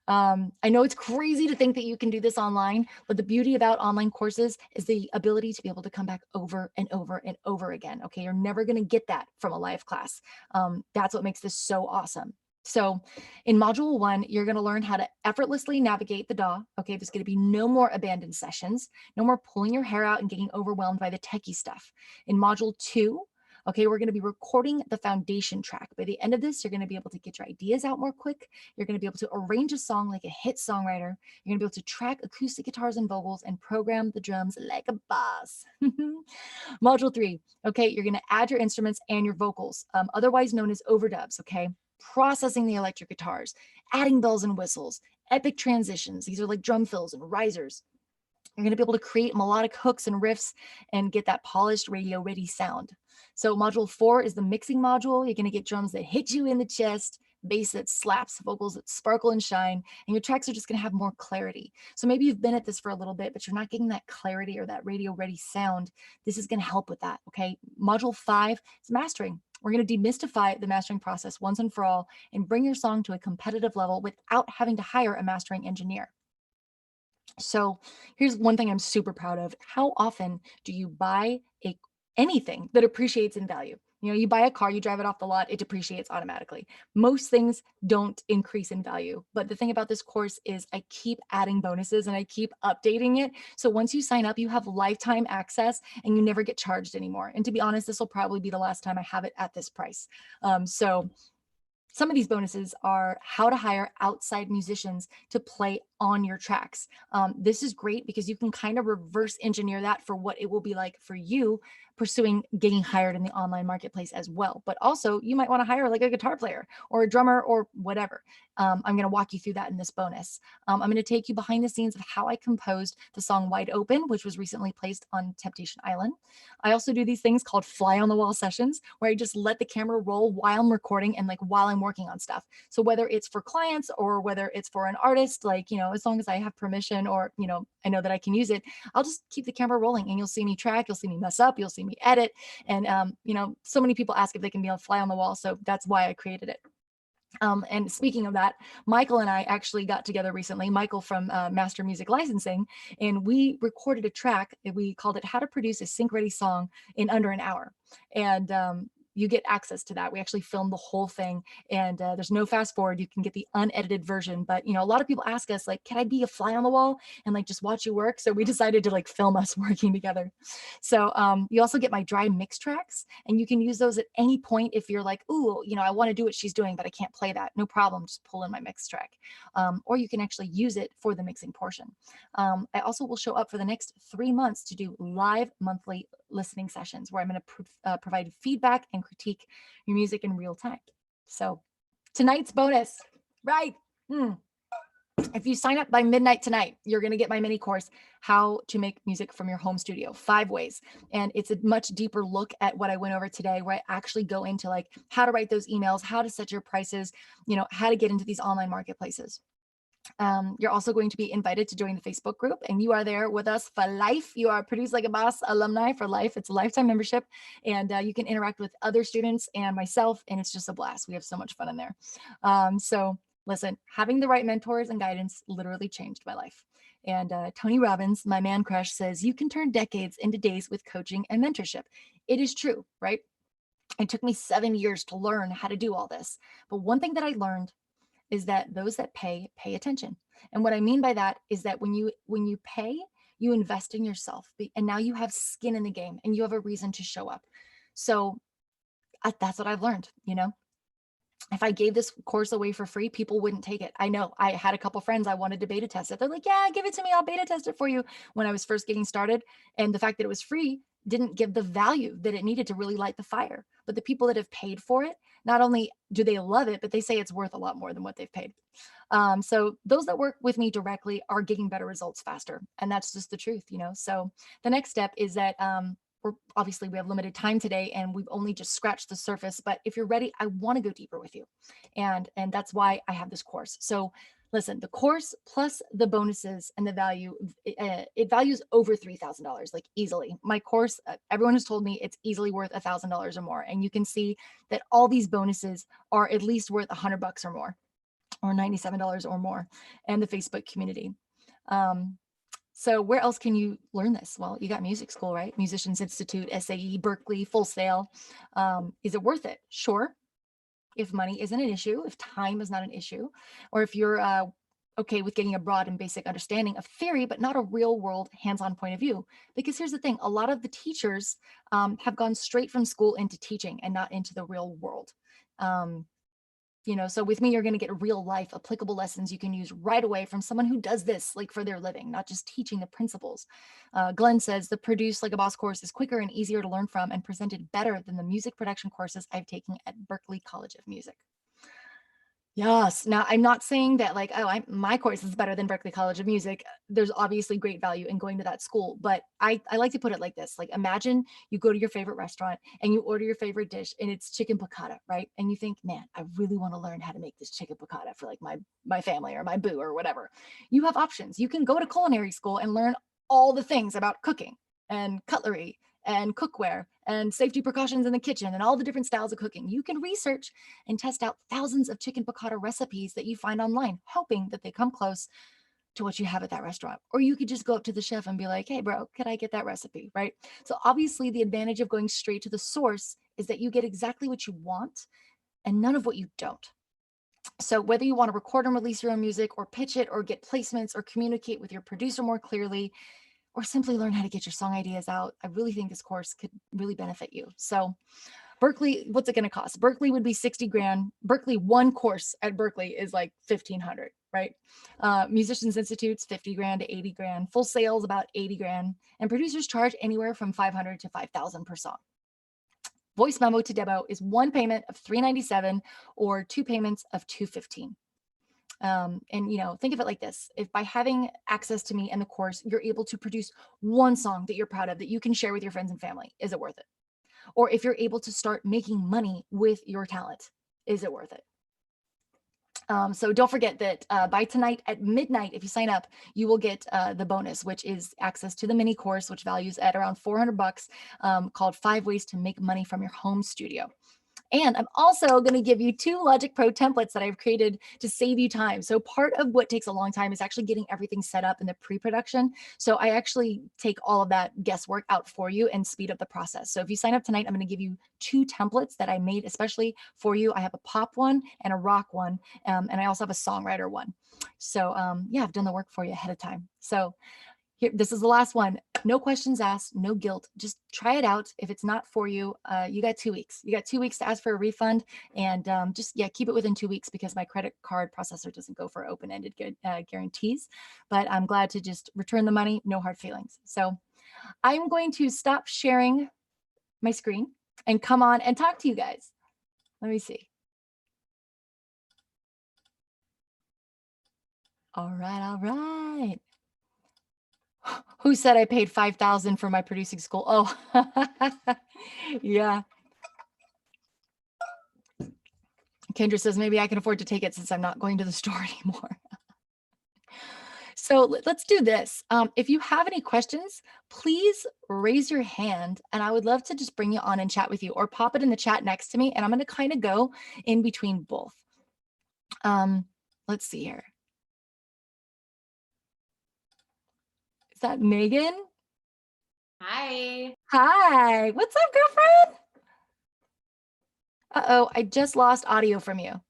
I know it's crazy to think that you can do this online, but the beauty about online courses is the ability to be able to come back over and over and over again. Okay, you're never going to get that from a live class. That's what makes this so awesome. So in module 1, you're going to learn how to effortlessly navigate the DAW. Okay, there's going to be no more abandoned sessions, no more pulling your hair out and getting overwhelmed by the techie stuff. In module 2, okay, we're going to be recording the foundation track. By the end of this, you're going to be able to get your ideas out more quick. You're going to be able to arrange a song like a hit songwriter. You're going to be able to track acoustic guitars and vocals and program the drums like a boss. Module 3, okay, you're going to add your instruments and your vocals, otherwise known as overdubs, okay? Processing the electric guitars, adding bells and whistles, epic transitions. These are like drum fills and risers. You're going to be able to create melodic hooks and riffs and get that polished radio ready sound. So module 4 is the mixing module. You're going to get drums that hit you in the chest, bass that slaps, vocals that sparkle and shine, and your tracks are just going to have more clarity. So maybe you've been at this for a little bit, but you're not getting that clarity or that radio ready sound. This is going to help with that. Okay. Module 5 is mastering. We're going to demystify the mastering process once and for all and bring your song to a competitive level without having to hire a mastering engineer. So here's one thing I'm super proud of. How often do you buy anything that appreciates in value? You know, you buy a car, you drive it off the lot, it depreciates automatically. Most things don't increase in value. But the thing about this course is I keep adding bonuses and I keep updating it. So once you sign up, you have lifetime access and you never get charged anymore. And to be honest, this will probably be the last time I have it at this price. So some of these bonuses are how to hire outside musicians to play on your tracks. This is great because you can kind of reverse engineer that for what it will be like for you pursuing getting hired in the online marketplace as well. But also you might want to hire like a guitar player or a drummer or whatever. I'm going to walk you through that in this bonus. I'm going to take you behind the scenes of how I composed the song Wide Open, which was recently placed on Temptation Island. I also do these things called fly on the wall sessions where I just let the camera roll while I'm recording and like while I'm working on stuff. So whether it's for clients or whether it's for an artist, like, you know, as long as I have permission or, I know that I can use it, I'll just keep the camera rolling and you'll see me track, you'll see me mess up, you'll see me edit. And, so many people ask if they can be a fly on the wall. So that's why I created it. And speaking of that, Michael and I actually got together recently, Michael from Master Music Licensing, and we recorded a track. We called it How to Produce a Sync Ready Song in Under an Hour. And you get access to that. We actually filmed the whole thing, and there's no fast forward. You can get the unedited version. But, a lot of people ask us, like, can I be a fly on the wall and like just watch you work? So we decided to like film us working together. So you also get my dry mix tracks, and you can use those at any point if you're like, ooh, I want to do what she's doing, but I can't play that. No problem. Just pull in my mix track. Or you can actually use it for the mixing portion. I also will show up for the next 3 months to do live monthly listening sessions where I'm going to provide feedback and critique your music in real time. So tonight's bonus, right? If you sign up by midnight tonight, you're going to get my mini course, How to Make Music from Your Home Studio, 5 ways. And it's a much deeper look at what I went over today, where I actually go into like how to write those emails, how to set your prices, how to get into these online marketplaces. You're also going to be invited to join the Facebook group, and you are there with us for life. You are Produce Like a Boss alumni for life. It's a lifetime membership, and you can interact with other students and myself, and it's just a blast. We have so much fun in there. So listen, having the right mentors and guidance literally changed my life. And Tony Robbins, my man crush, says you can turn decades into days with coaching and mentorship. It is true, right? It took me 7 years to learn how to do all this. But one thing that I learned is that those that pay attention. And what I mean by that is that when you pay, you invest in yourself, and now you have skin in the game and you have a reason to show up. So that's what I've learned. If I gave this course away for free, people wouldn't take it. I know I had a couple friends I wanted to beta test it. They're like, yeah, give it to me. I'll beta test it for you when I was first getting started. And the fact that it was free didn't give the value that it needed to really light the fire. But the people that have paid for it, not only do they love it, but they say it's worth a lot more than what they've paid. So those that work with me directly are getting better results faster. And that's just the truth, So the next step is that obviously we have limited time today and we've only just scratched the surface, but if you're ready, I want to go deeper with you. And that's why I have this course. So listen, the course plus the bonuses and the value, it values over $3,000, like easily. My course, everyone has told me it's easily worth $1,000 or more. And you can see that all these bonuses are at least worth $100 or more, or $97 or more, and the Facebook community. So where else can you learn this? Well, you got music school, right? Musicians Institute, SAE, Berkeley, Full Sail. Is it worth it? Sure. If money isn't an issue, if time is not an issue, or if you're okay with getting a broad and basic understanding of theory, but not a real world hands-on point of view. Because here's the thing, a lot of the teachers have gone straight from school into teaching and not into the real world. So with me, you're going to get real life applicable lessons you can use right away from someone who does this like for their living, not just teaching the principles. Glenn says the Produce Like a Boss course is quicker and easier to learn from and presented better than the music production courses I've taken at Berklee College of Music. Yes. Now, I'm not saying that like, oh, my course is better than Berklee College of Music. There's obviously great value in going to that school, but I like to put it like this. Like, imagine you go to your favorite restaurant and you order your favorite dish and it's chicken piccata, right? And you think, man, I really want to learn how to make this chicken piccata for like my family or my boo or whatever. You have options. You can go to culinary school and learn all the things about cooking and cutlery and cookware and safety precautions in the kitchen and all the different styles of cooking. You can research and test out thousands of chicken piccata recipes that you find online, hoping that they come close to what you have at that restaurant. Or you could just go up to the chef and be like, hey, bro, could I get that recipe, right? So obviously the advantage of going straight to the source is that you get exactly what you want and none of what you don't. So whether you want to record and release your own music or pitch it or get placements or communicate with your producer more clearly, or simply learn how to get your song ideas out, I really think this course could really benefit you. So Berklee, what's it going to cost? Berklee would be 60 grand. Berklee, one course at Berklee is like 1,500, right? Musicians Institute's 50 grand to 80 grand. Full Sail's about 80 grand. And producers charge anywhere from 500 to 5,000 per song. Voice Memo to Demo is one payment of $397 or 2 payments of $215. And think of it like this. If by having access to me and the course, you're able to produce one song that you're proud of that you can share with your friends and family, is it worth it? Or if you're able to start making money with your talent, is it worth it? So don't forget that by tonight at midnight, if you sign up, you will get the bonus, which is access to the mini course, which values at around $400, called 5 Ways to Make Money from Your Home Studio. And I'm also going to give you 2 Logic Pro templates that I've created to save you time. So part of what takes a long time is actually getting everything set up in the pre-production. So I actually take all of that guesswork out for you and speed up the process. So if you sign up tonight, I'm going to give you 2 templates that I made especially for you. I have a pop one and a rock one, and I also have a songwriter one. So yeah, I've done the work for you ahead of time. So here, this is the last one. No questions asked, no guilt. Just try it out. If it's not for you, you got 2 weeks. You got 2 weeks to ask for a refund, and just yeah, keep it within 2 weeks because my credit card processor doesn't go for open-ended guarantees. But I'm glad to just return the money, no hard feelings. So I'm going to stop sharing my screen and come on and talk to you guys. Let me see. All right, all right. Who said I paid 5,000 for my producing school? Oh, yeah. Kendra says maybe I can afford to take it since I'm not going to the store anymore. So let's do this. If you have any questions, please raise your hand and I would love to just bring you on and chat with you, or pop it in the chat next to me. And I'm going to kind of go in between both. Let's see here. Is that Megan? Hi. Hi. What's up, girlfriend? Uh-oh, I just lost audio from you.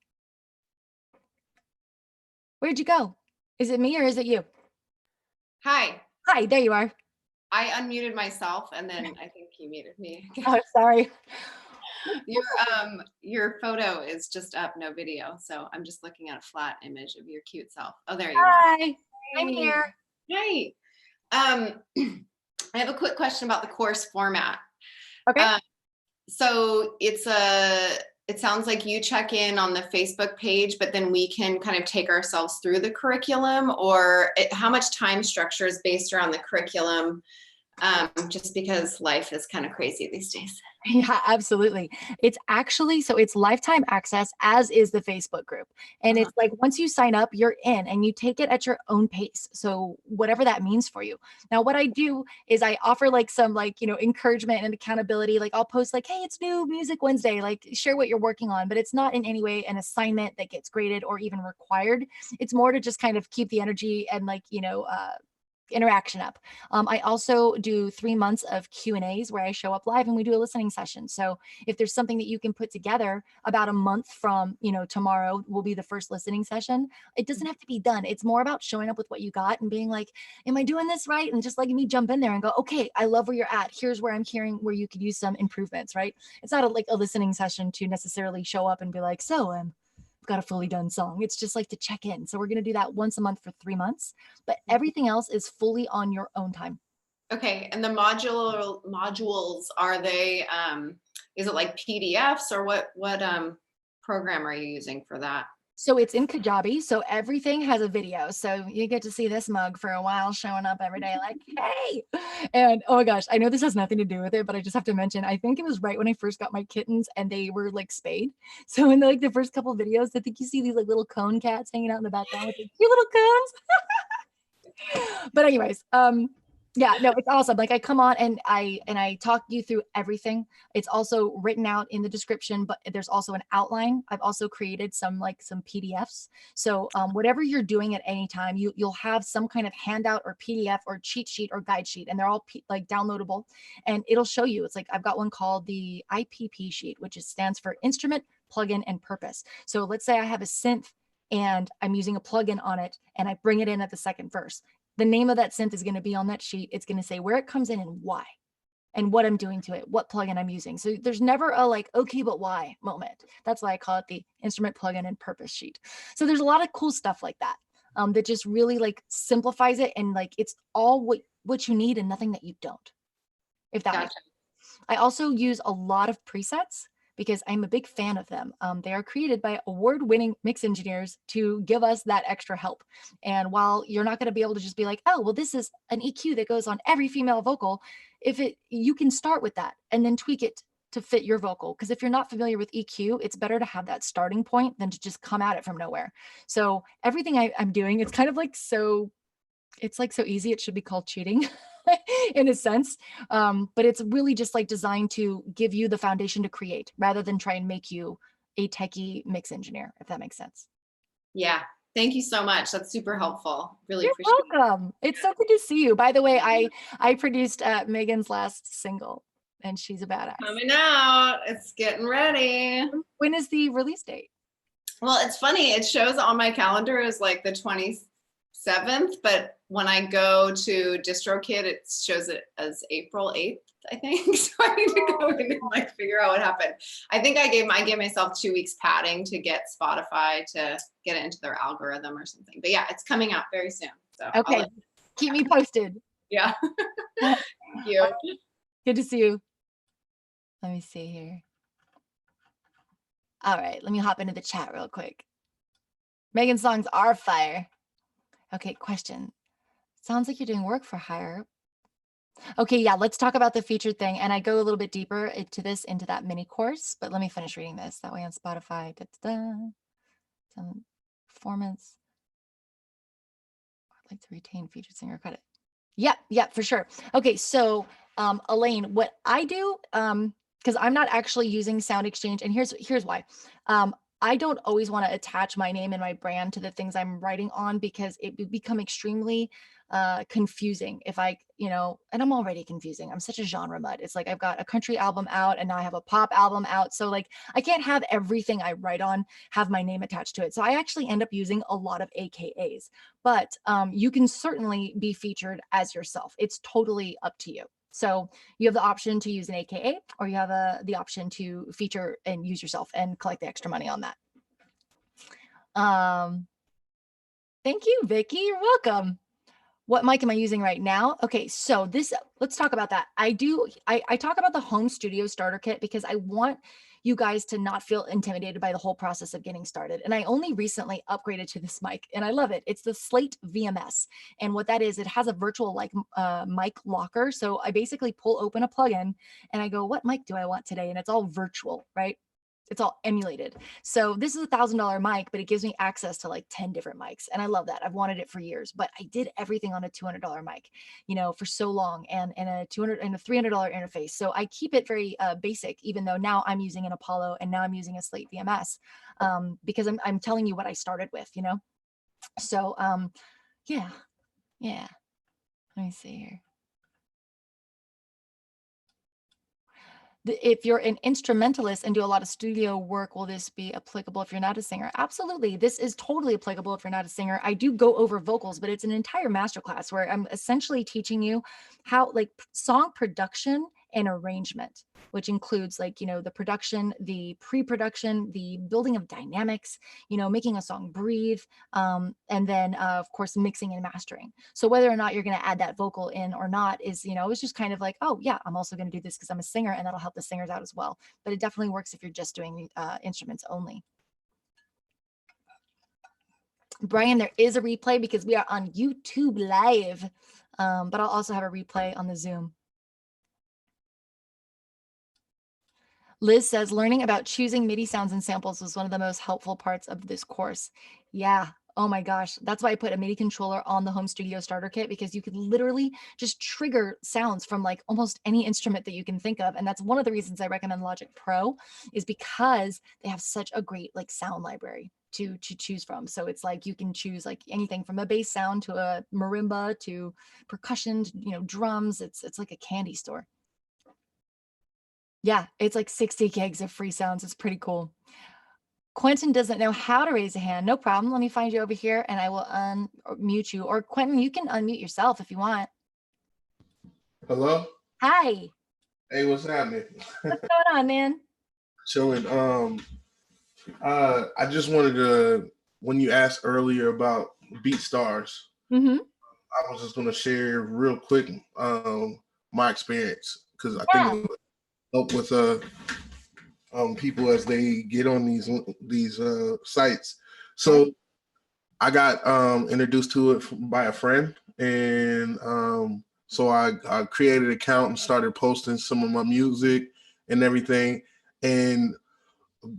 Where'd you go? Is it me or is it you? Hi. Hi, there you are. I unmuted myself and then I think you muted me. Oh, sorry. Your photo is just up, no video. So I'm just looking at a flat image of your cute self. Oh, there you Hi, are. I'm here. Hi. I have a quick question about the course format. Okay. So it sounds like you check in on the Facebook page, but then we can kind of take ourselves through the curriculum, or how much time structure is based around the curriculum? Just because life is kind of crazy these days. Yeah, absolutely. It's actually, so it's lifetime access, as is the Facebook group. And it's like, once you sign up, you're in and you take it at your own pace. So whatever that means for you. Now, what I do is I offer like some like, encouragement and accountability. Like I'll post like, hey, it's new Music Wednesday, like share what you're working on, but it's not in any way an assignment that gets graded or even required. It's more to just kind of keep the energy and like, interaction up. I also do 3 months of Q&As where I show up live and we do a listening session. So if there's something that you can put together about a month from, tomorrow will be the first listening session. It doesn't have to be done. It's more about showing up with what you got and being like, am I doing this right? And just letting me jump in there and go, okay, I love where you're at. Here's where I'm hearing where you could use some improvements, right? It's not like a listening session to necessarily show up and be like, so got a fully done song. It's just like to check in. So we're going to do that once a month for 3 months, but everything else is fully on your own time. Okay. And the modules, are they, is it like PDFs or what program are you using for that? So it's in Kajabi. So everything has a video. So you get to see this mug for a while showing up every day like, hey. And oh my gosh, I know this has nothing to do with it, but I just have to mention, I think it was right when I first got my kittens and they were like spayed. So in the first couple of videos, I think you see these like little cone cats hanging out in the background with the cute little cones. But anyways, yeah, no, it's awesome. Like I come on and I talk you through everything. It's also written out in the description, but there's also an outline. I've also created some PDFs. So whatever you're doing at any time, you'll have some kind of handout or PDF or cheat sheet or guide sheet, and they're all like downloadable, and it'll show you. It's like I've got one called the IPP sheet, which stands for Instrument, Plugin, and Purpose. So let's say I have a synth and I'm using a plugin on it, and I bring it in at the second verse. The name of that synth is going to be on that sheet. It's going to say where it comes in and why, and what I'm doing to it, what plugin I'm using. So there's never a like, okay, but why moment. That's why I call it the Instrument, Plugin, and Purpose sheet. So there's a lot of cool stuff like that, that just really like simplifies it, and like it's all what you need and nothing that you don't, if that makes sense. I also use a lot of presets because I'm a big fan of them. They are created by award-winning mix engineers to give us that extra help. And while you're not going to be able to just be like, oh, well, this is an EQ that goes on every female vocal, you can start with that and then tweak it to fit your vocal. Because if you're not familiar with EQ, it's better to have that starting point than to just come at it from nowhere. So everything I'm doing, it's kind of like it's like so easy. It should be called cheating in a sense. But it's really just like designed to give you the foundation to create rather than try and make you a techie mix engineer, if that makes sense. Yeah. Thank you so much. That's super helpful. Really You're appreciate it. welcome. It's so good to see you. By the way, I produced Megan's last single, and she's a badass. Coming out. It's getting ready. When is the release date? Well, it's funny. It shows on my calendar as like the 27th, but when I go to DistroKid, it shows it as April 8th, I think. So I need to go in and like figure out what happened. I think I gave myself 2 weeks padding to get Spotify to get it into their algorithm or something. But yeah, it's coming out very soon. So okay, keep me posted. Yeah. Thank you. Good to see you. Let me see here. All right, let me hop into the chat real quick. Megan's songs are fire. Okay, question. Sounds like you're doing work for hire. Okay, yeah, let's talk about the featured thing. And I go a little bit deeper into that mini course, but let me finish reading this. That way on Spotify, some performance. I'd like to retain featured singer credit. Yep, for sure. Okay, so Elaine, what I do, because I'm not actually using Sound Exchange, and here's why. I don't always want to attach my name and my brand to the things I'm writing on because it would become extremely confusing if and I'm already confusing. I'm such a genre mud. It's like I've got a country album out and now I have a pop album out. So like I can't have everything I write on have my name attached to it. So I actually end up using a lot of AKAs, but you can certainly be featured as yourself. It's totally up to you. So you have the option to use an AKA, or you have the option to feature and use yourself and collect the extra money on that. Thank you, Vicky. You're welcome. What mic am I using right now? Okay, so let's talk about that. I talk about the home studio starter kit because I want you guys to not feel intimidated by the whole process of getting started. And I only recently upgraded to this mic and I love it. It's the Slate VMS. And what that is, it has a virtual mic locker. So I basically pull open a plugin and I go, what mic do I want today? And it's all virtual, right? It's all emulated. So this is a $1,000 mic, but it gives me access to like 10 different mics. And I love that. I've wanted it for years, but I did everything on a $200 mic, for so long and a $300 interface. So I keep it very basic, even though now I'm using an Apollo and now I'm using a Slate VMS because I'm telling you what I started with, So yeah. Let me see here. If you're an instrumentalist and do a lot of studio work, will this be applicable if you're not a singer? Absolutely. This is totally applicable if you're not a singer. I do go over vocals, but it's an entire masterclass where I'm essentially teaching you how song production and arrangement, which includes the production, the pre-production, the building of dynamics, making a song breathe, and then of course mixing and mastering. So whether or not you're going to add that vocal in or not is, it's just kind of like, oh yeah, I'm also going to do this because I'm a singer and that'll help the singers out as well. But it definitely works if you're just doing instruments only. Brian, there is a replay because we are on YouTube Live, but I'll also have a replay on the Zoom. Liz says, learning about choosing MIDI sounds and samples was one of the most helpful parts of this course. Yeah. Oh my gosh. That's why I put a MIDI controller on the home studio starter kit, because you could literally just trigger sounds from almost any instrument that you can think of. And that's one of the reasons I recommend Logic Pro, is because they have such a great sound library to choose from. So it's you can choose anything from a bass sound to a marimba to percussion, drums. It's like a candy store. Yeah, it's 60 gigs of free sounds. It's pretty cool. Quentin doesn't know how to raise a hand. No problem. Let me find you over here and I will unmute you. Or Quentin, you can unmute yourself if you want. Hello? Hi. Hey, what's happening? What's going on, man? Chilling. I just wanted to, when you asked earlier about BeatStars, I was just going to share real quick my experience, because I think it would help with people as they get on these sites. So I got introduced to it by a friend, and so I created an account and started posting some of my music, and everything. And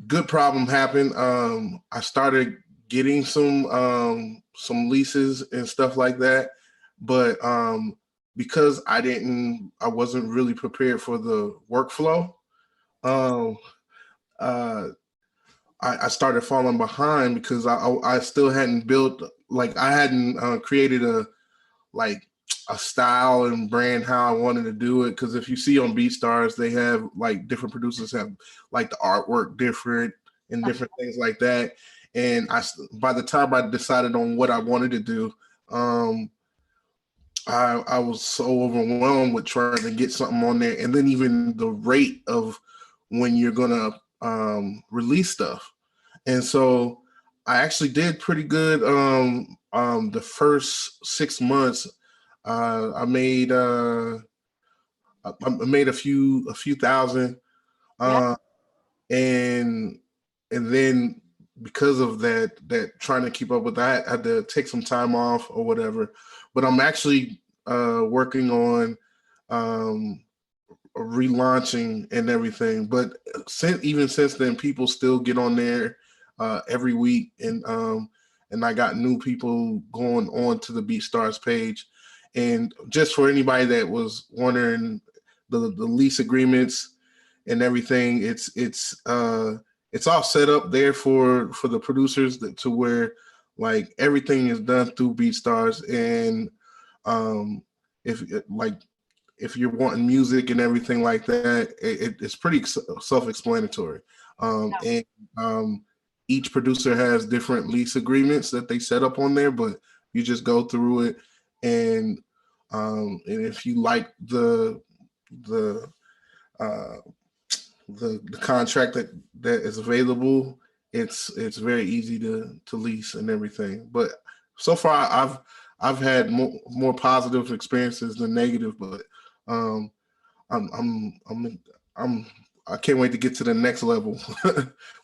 good problem happened. I started getting some leases and stuff like that, but because I wasn't really prepared for the workflow. Um, uh, I started falling behind because I still hadn't built, like, I hadn't created like a style and brand how I wanted to do it. Because if you see on BeatStars, they have like different producers have like the artwork different and different things like that. And by the time I decided on what I wanted to do, I was so overwhelmed with trying to get something on there, and then even the rate of when you're gonna release stuff. And so I actually did pretty good. The first 6 months, I made a few thousand, Yeah. and then because of that trying to keep up with that, I had to take some time off or whatever. But I'm actually working on relaunching and everything. But even since then, people still get on there every week, and I got new people going on to the BeatStars page. And just for anybody that was wondering, the lease agreements and everything, it's all set up there for the producers to where like everything is done through BeatStars. And if like if you're wanting music and everything like that, it's pretty self-explanatory. And each producer has different lease agreements that they set up on there, but you just go through it, and if you like the uh, the contract that is available, it's very easy to lease and everything. But so far, I've had more positive experiences than negative, but um, I'm I can't wait to get to the next level. With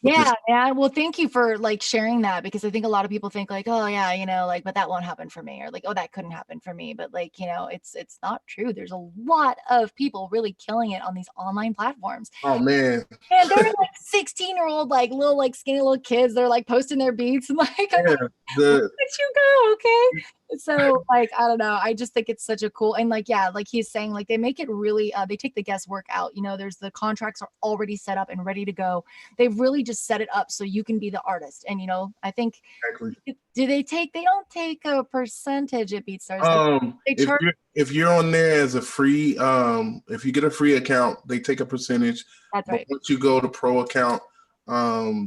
this. Yeah. Well, thank you for like sharing that, because I think a lot of people think like, oh yeah, like, but that won't happen for me, or like, oh, that couldn't happen for me. But like, it's not true. There's a lot of people really killing it on these online platforms. Oh man. And they're like 16-year-old, like little, like skinny little kids. They're like posting their beats and like, I'm like, look at you go, okay? So like, I don't know. I just think it's such a cool, and like, yeah, like he's saying, like they make it really, they take the guesswork out. There's the contracts are already set up and ready to go. They've really just set it up so you can be the artist. And I think, Exactly. they don't take a percentage at BeatStars. They charge. If you're on there as a free, if you get a free account, they take a percentage. That's right. But once you go to pro account,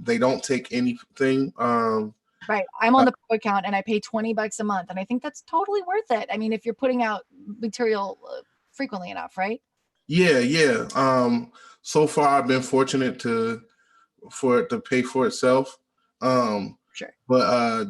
they don't take anything. Right. I'm on the pro account and I pay $20 a month. And I think that's totally worth it. I mean, if you're putting out material frequently enough, right? Yeah. So far I've been fortunate for it to pay for itself. Sure. But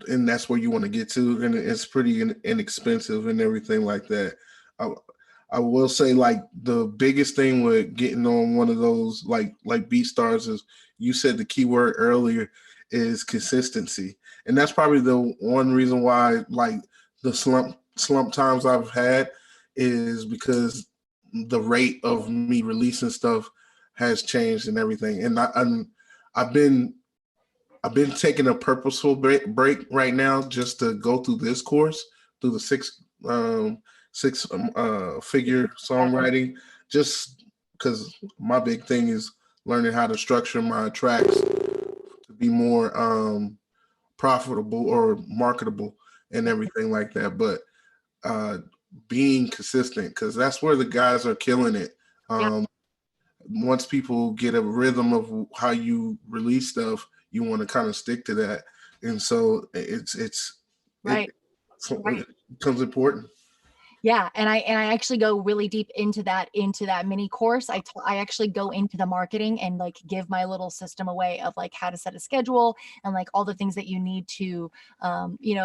and that's where you want to get to, and it's pretty inexpensive and everything like that. I will say, like, the biggest thing with getting on one of those like BeatStars is, you said the keyword earlier, is consistency. And that's probably the one reason why, like, the slump times I've had is because the rate of me releasing stuff has changed and everything. And I've been taking a purposeful break right now just to go through this course, through the six figure songwriting, just because my big thing is learning how to structure my tracks to be more profitable or marketable and everything like that. But being consistent, because that's where the guys are killing it. Once people get a rhythm of how you release stuff, you want to kind of stick to that. And so it's right. It becomes important. Yeah, and I actually go really deep into that mini course. I actually go into the marketing and like give my little system away of like how to set a schedule and like all the things that you need to,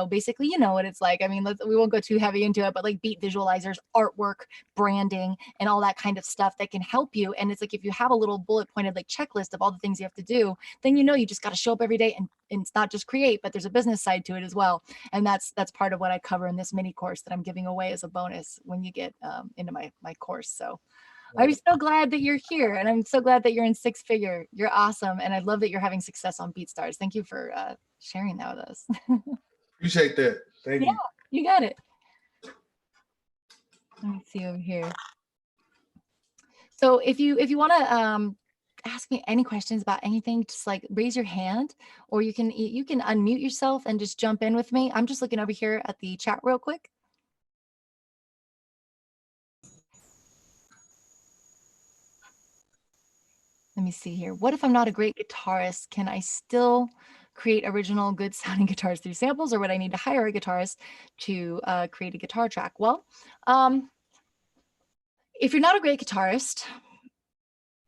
basically, what it's like. I mean, we won't go too heavy into it, but like beat visualizers, artwork, branding, and all that kind of stuff that can help you. And it's like, if you have a little bullet pointed like checklist of all the things you have to do, then you just got to show up every day, and it's not just create, but there's a business side to it as well. And that's part of what I cover in this mini course that I'm giving away as a bonus when you get into my course. So I'm so glad that you're here, and I'm so glad that you're in six figure. You're awesome, and I love that you're having success on BeatStars. Thank you for sharing that with us. Appreciate that. Thank Yeah, you. you got it. Let me see over here. So if you want to ask me any questions about anything, just like raise your hand, or you can unmute yourself and just jump in with me. I'm just looking over here at the chat real quick. Let me see here. What if I'm not a great guitarist? Can I still create original good sounding guitars through samples, or would I need to hire a guitarist to create a guitar track? Well, if you're not a great guitarist,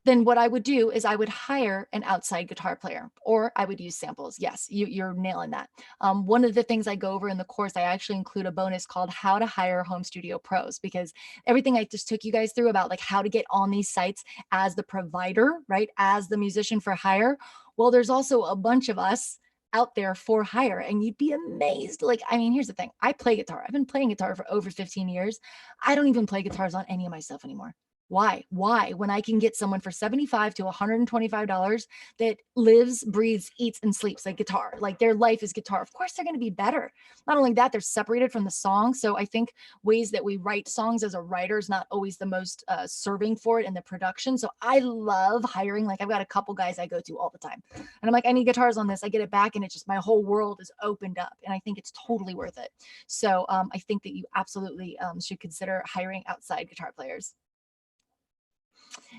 then what I would do is I would hire an outside guitar player, or I would use samples. Yes, you're nailing that. One of the things I go over in the course, I actually include a bonus called How to Hire Home Studio Pros, because everything I just took you guys through about like how to get on these sites as the provider, right? As the musician for hire. Well, there's also a bunch of us out there for hire, and you'd be amazed. Like, I mean, here's the thing. I play guitar. I've been playing guitar for over 15 years. I don't even play guitars on any of my stuff anymore. Why? When I can get someone for $75 to $125 that lives, breathes, eats, and sleeps like guitar, like their life is guitar. Of course, they're going to be better. Not only that, they're separated from the song. So I think ways that we write songs as a writer is not always the most serving for it in the production. So I love hiring. Like I've got a couple guys I go to all the time, and I'm like, I need guitars on this. I get it back, and it's just my whole world is opened up, and I think it's totally worth it. So I think that you absolutely should consider hiring outside guitar players.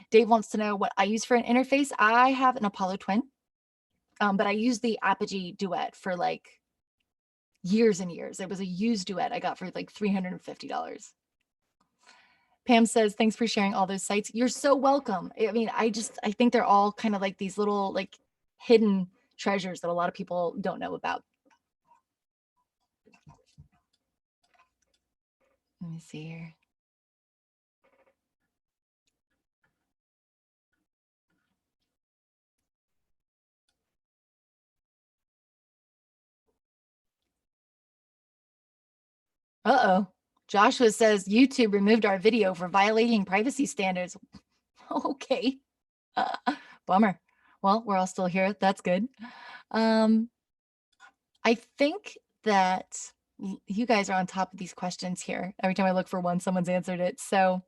Dave wants to know what I use for an interface. I have an Apollo Twin, but I use the Apogee Duet for like years and years. It was a used Duet I got for like $350. Pam says, thanks for sharing all those sites. You're so welcome. I mean, I think they're all kind of like these little like hidden treasures that a lot of people don't know about. Let me see here. Uh-oh. Joshua says YouTube removed our video for violating privacy standards. Okay. Bummer. Well, we're all still here. That's good. I think that you guys are on top of these questions here. Every time I look for one, someone's answered it. So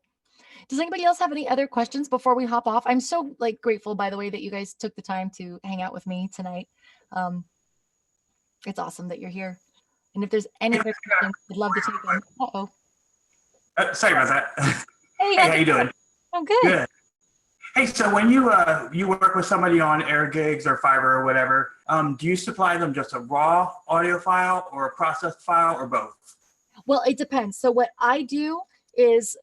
does anybody else have any other questions before we hop off? I'm so like grateful, by the way, that you guys took the time to hang out with me tonight. It's awesome that you're here. And if there's any other questions, I'd love to take them. Uh-oh. Sorry about that. Hey, how you doing? I'm good. Good. Hey, so when you work with somebody on air gigs or Fiverr or whatever, do you supply them just a raw audio file or a processed file or both? Well, it depends. So what I do is,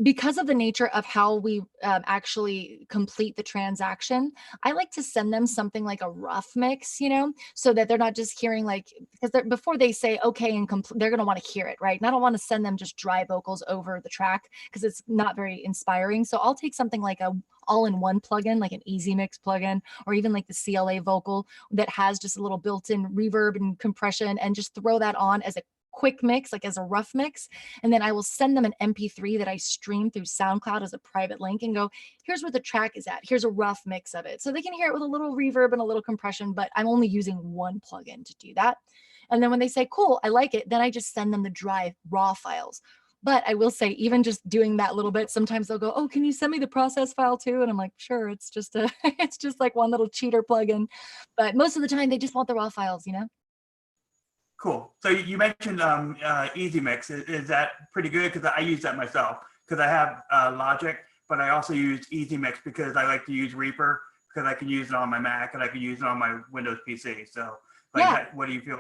because of the nature of how we actually complete the transaction, I like to send them something like a rough mix, you know, so that they're not just hearing like, because before they say okay and they're going to want to hear it, right? And I don't want to send them just dry vocals over the track because it's not very inspiring. So I'll take something like a all-in-one plugin, like an Easy Mix plugin, or even like the CLA vocal that has just a little built-in reverb and compression, and just throw that on as a quick mix, like as a rough mix. And then I will send them an MP3 that I stream through SoundCloud as a private link and go, here's where the track is at. Here's a rough mix of it. So they can hear it with a little reverb and a little compression, but I'm only using one plugin to do that. And then when they say, cool, I like it, then I just send them the dry raw files. But I will say, even just doing that little bit, sometimes they'll go, oh, can you send me the process file too? And I'm like, sure, it's just it's just like one little cheater plugin. But most of the time they just want the raw files, you know? Cool. So you mentioned Easy Mix. Is that pretty good? Because I use that myself. Because I have Logic, but I also use Easy Mix because I like to use Reaper because I can use it on my Mac and I can use it on my Windows PC. So, like, yeah. What do you feel?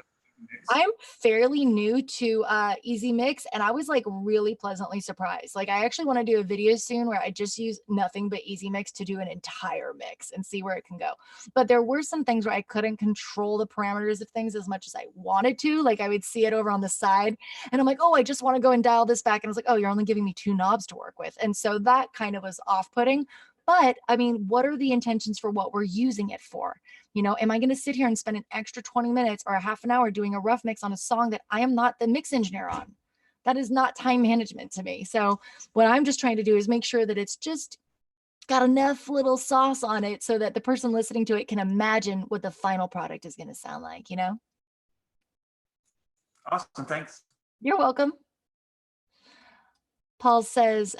I'm fairly new to Easy Mix, and I was like really pleasantly surprised. Like I actually want to do a video soon where I just use nothing but Easy Mix to do an entire mix and see where it can go. But there were some things where I couldn't control the parameters of things as much as I wanted to. Like I would see it over on the side and I'm like, oh, I just want to go and dial this back. And I was like, oh, you're only giving me 2 knobs to work with. And so that kind of was off-putting. But I mean, what are the intentions for what we're using it for? You know, am I going to sit here and spend an extra 20 minutes or a half an hour doing a rough mix on a song that I am not the mix engineer on? That is not time management to me. So what I'm just trying to do is make sure that it's just got enough little sauce on it so that the person listening to it can imagine what the final product is going to sound like, you know? Awesome. Thanks. You're welcome. Paul says,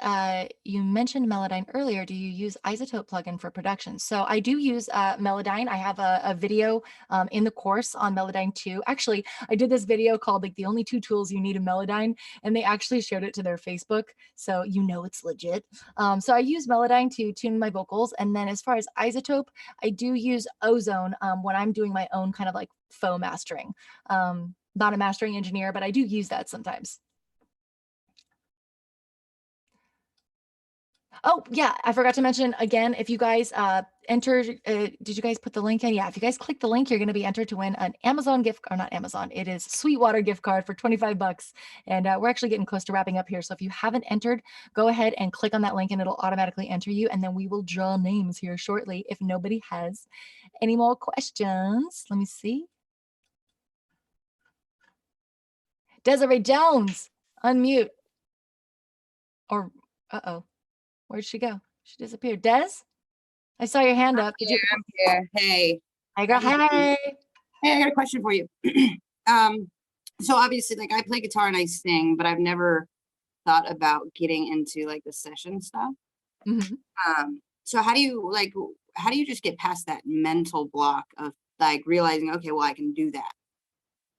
you mentioned Melodyne earlier. Do you use Isotope plugin for production? So I do use Melodyne. I have a video in the course on Melodyne too. Actually, I did this video called like the only 2 tools you need in Melodyne, and they actually showed it to their Facebook. So you know it's legit. So I use Melodyne to tune my vocals. And then as far as Isotope, I do use Ozone when I'm doing my own kind of like faux mastering. Not a mastering engineer, but I do use that sometimes. Oh, yeah, I forgot to mention again, if you guys enter, did you guys put the link in? Yeah, if you guys click the link, you're going to be entered to win an Amazon gift, or not Amazon, it is Sweetwater gift card for 25 bucks. And we're actually getting close to wrapping up here. So if you haven't entered, go ahead and click on that link and it'll automatically enter you. And then we will draw names here shortly if nobody has any more questions. Let me see. Desiree Jones, unmute. Or, uh-oh. Where'd she go? She disappeared. Des? I saw your hand up. Did you? I'm here. Hey. Hi, girl. Hi. Hey, I got a question for you. So obviously, like I play guitar and I sing, but I've never thought about getting into like the session stuff. So how do you just get past that mental block of like realizing, okay, well, I can do that?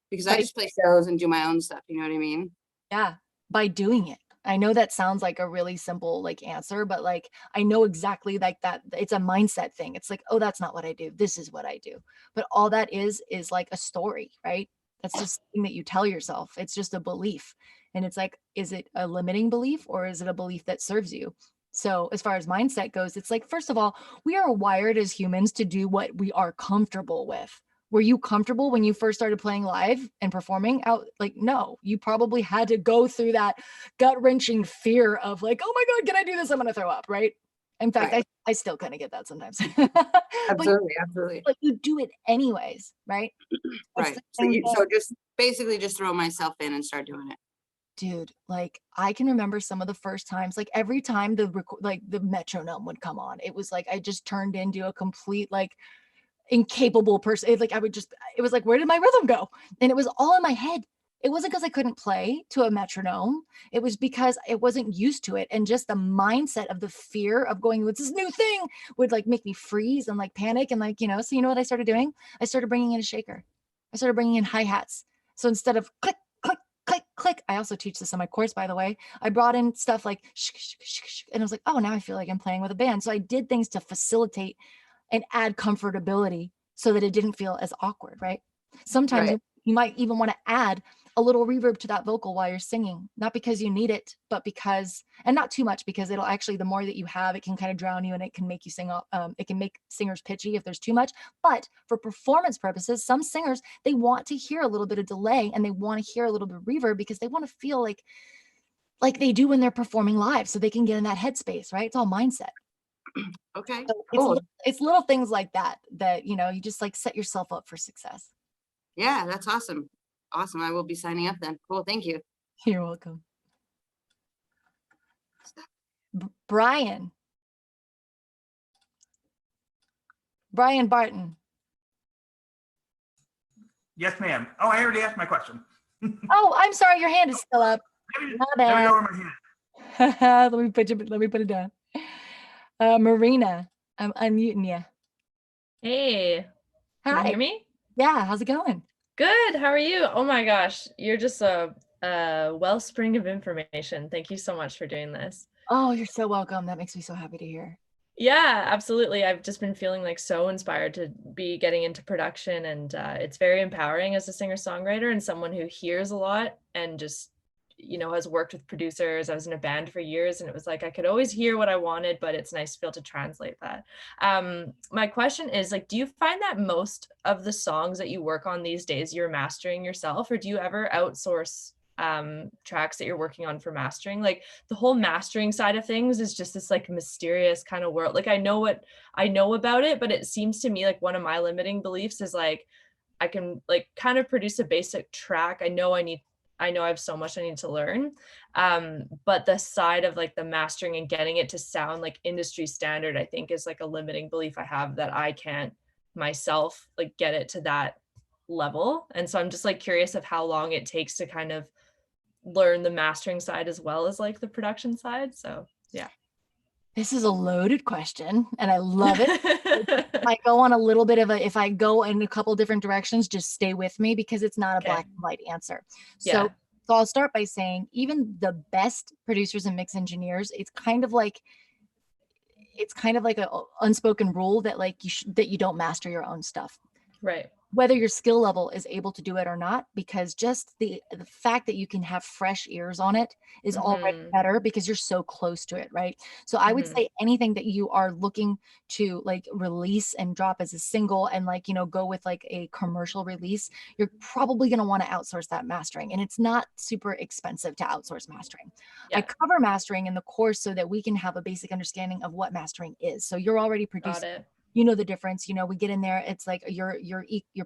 Because I just play shows and do my own stuff. You know what I mean? Yeah, by doing it. I know that sounds like a really simple like answer, but like I know exactly like that. It's a mindset thing. It's like, oh, that's not what I do. This is what I do. But all that is like a story, right? That's just something that you tell yourself. It's just a belief. And it's like, is it a limiting belief or is it a belief that serves you? So as far as mindset goes, it's like, first of all, we are wired as humans to do what we are comfortable with. Were you comfortable when you first started playing live and performing out? Like, no, you probably had to go through that gut-wrenching fear of like, oh my God, can I do this? I'm going to throw up, right? In fact, Right. I still kind of get that sometimes. Absolutely. But you do it anyways, right? Right. So just basically just throw myself in and start doing it. Dude, like I can remember some of the first times, like every time the metronome would come on, it was like I just turned into a complete like incapable person. It was like, where did my rhythm go? And it was all in my head. It wasn't because I couldn't play to a metronome. It was because I wasn't used to it. And just the mindset of the fear of going with this new thing would like make me freeze and like panic. And like, so you know what I started doing? I started bringing in a shaker. I started bringing in hi-hats. So instead of click, click, click, click, I also teach this in my course, by the way. I brought in stuff like, and I was like, oh, now I feel like I'm playing with a band. So I did things to facilitate and add comfortability so that it didn't feel as awkward, right? Sometimes you might even want to add a little reverb to that vocal while you're singing, not because you need it, but because, and not too much, because it'll actually, the more that you have, it can kind of drown you and it can make you sing, it can make singers pitchy if there's too much. But for performance purposes, some singers, they want to hear a little bit of delay and they want to hear a little bit of reverb because they want to feel like they do when they're performing live so they can get in that headspace, right? It's all mindset. Okay. So Cool. it's little things like that you just like set yourself up for success. Yeah, that's awesome. Awesome. I will be signing up then. Cool. Thank you. You're welcome. Brian Barton. Yes, ma'am. Oh, I already asked my question. Oh, I'm sorry. Your hand is still up. My bad. Let me put it down. Marina, I'm unmuting you. Hey, can you Hi. hear me? Yeah, how's it going? Good. How are you? Oh my gosh, you're just a wellspring of information. Thank you so much for doing this. Oh, you're so welcome. That makes me so happy to hear. Yeah, absolutely. I've just been feeling like so inspired to be getting into production, and it's very empowering as a singer-songwriter and someone who hears a lot and just has worked with producers. I was in a band for years and it was like I could always hear what I wanted, but it's nice to be able to translate that. My question is like, do you find that most of the songs that you work on these days you're mastering yourself, or do you ever outsource tracks that you're working on for mastering? Like the whole mastering side of things is just this like mysterious kind of world. Like I know what I know about it, but it seems to me like one of my limiting beliefs is like I can like kind of produce a basic track. I know I need I know I have so much I need to learn. But the side of like the mastering and getting it to sound like industry standard, I think is like a limiting belief I have, that I can't myself like get it to that level. And so I'm just like curious of how long it takes to kind of learn the mastering side as well as like the production side. So yeah. This is a loaded question and I love it. I go on a little bit of if I go in a couple different directions, just stay with me because it's not a Okay. black and white answer. Yeah. So I'll start by saying even the best producers and mix engineers, it's kind of like a unspoken rule that like that you don't master your own stuff. Right. Whether your skill level is able to do it or not, because just the fact that you can have fresh ears on it is already better because you're so close to it, right? So I would say anything that you are looking to like release and drop as a single and like, you know, go with like a commercial release, you're probably going to want to outsource that mastering. And it's not super expensive to outsource mastering. Yeah. I cover mastering in the course so that we can have a basic understanding of what mastering is. So you're already Got producing. it. You know the difference. You know, we get in there, it's like you're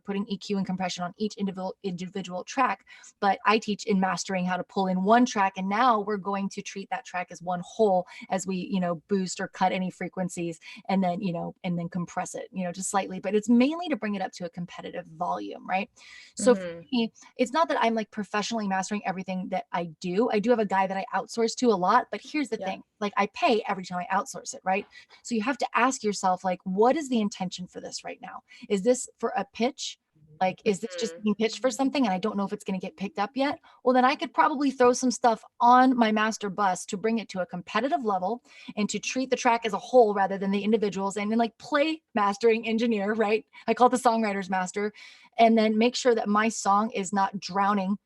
putting EQ and compression on each individual track, but I teach in mastering how to pull in one track, and now we're going to treat that track as one whole as we, you know, boost or cut any frequencies and then, you know, and then compress it, you know, just slightly, but it's mainly to bring it up to a competitive volume, right? So for me, it's not that I'm like professionally mastering everything that I do. I do have a guy that I outsource to a lot, but here's the thing, like I pay every time I outsource it, right? So you have to ask yourself, like, what is the intention for this right now? Is this for a pitch? Like, is this just being pitched for something and I don't know if it's going to get picked up yet? Well, then I could probably throw some stuff on my master bus to bring it to a competitive level and to treat the track as a whole rather than the individuals, and then like play mastering engineer, right? I call it the songwriter's master, and then make sure that my song is not drowning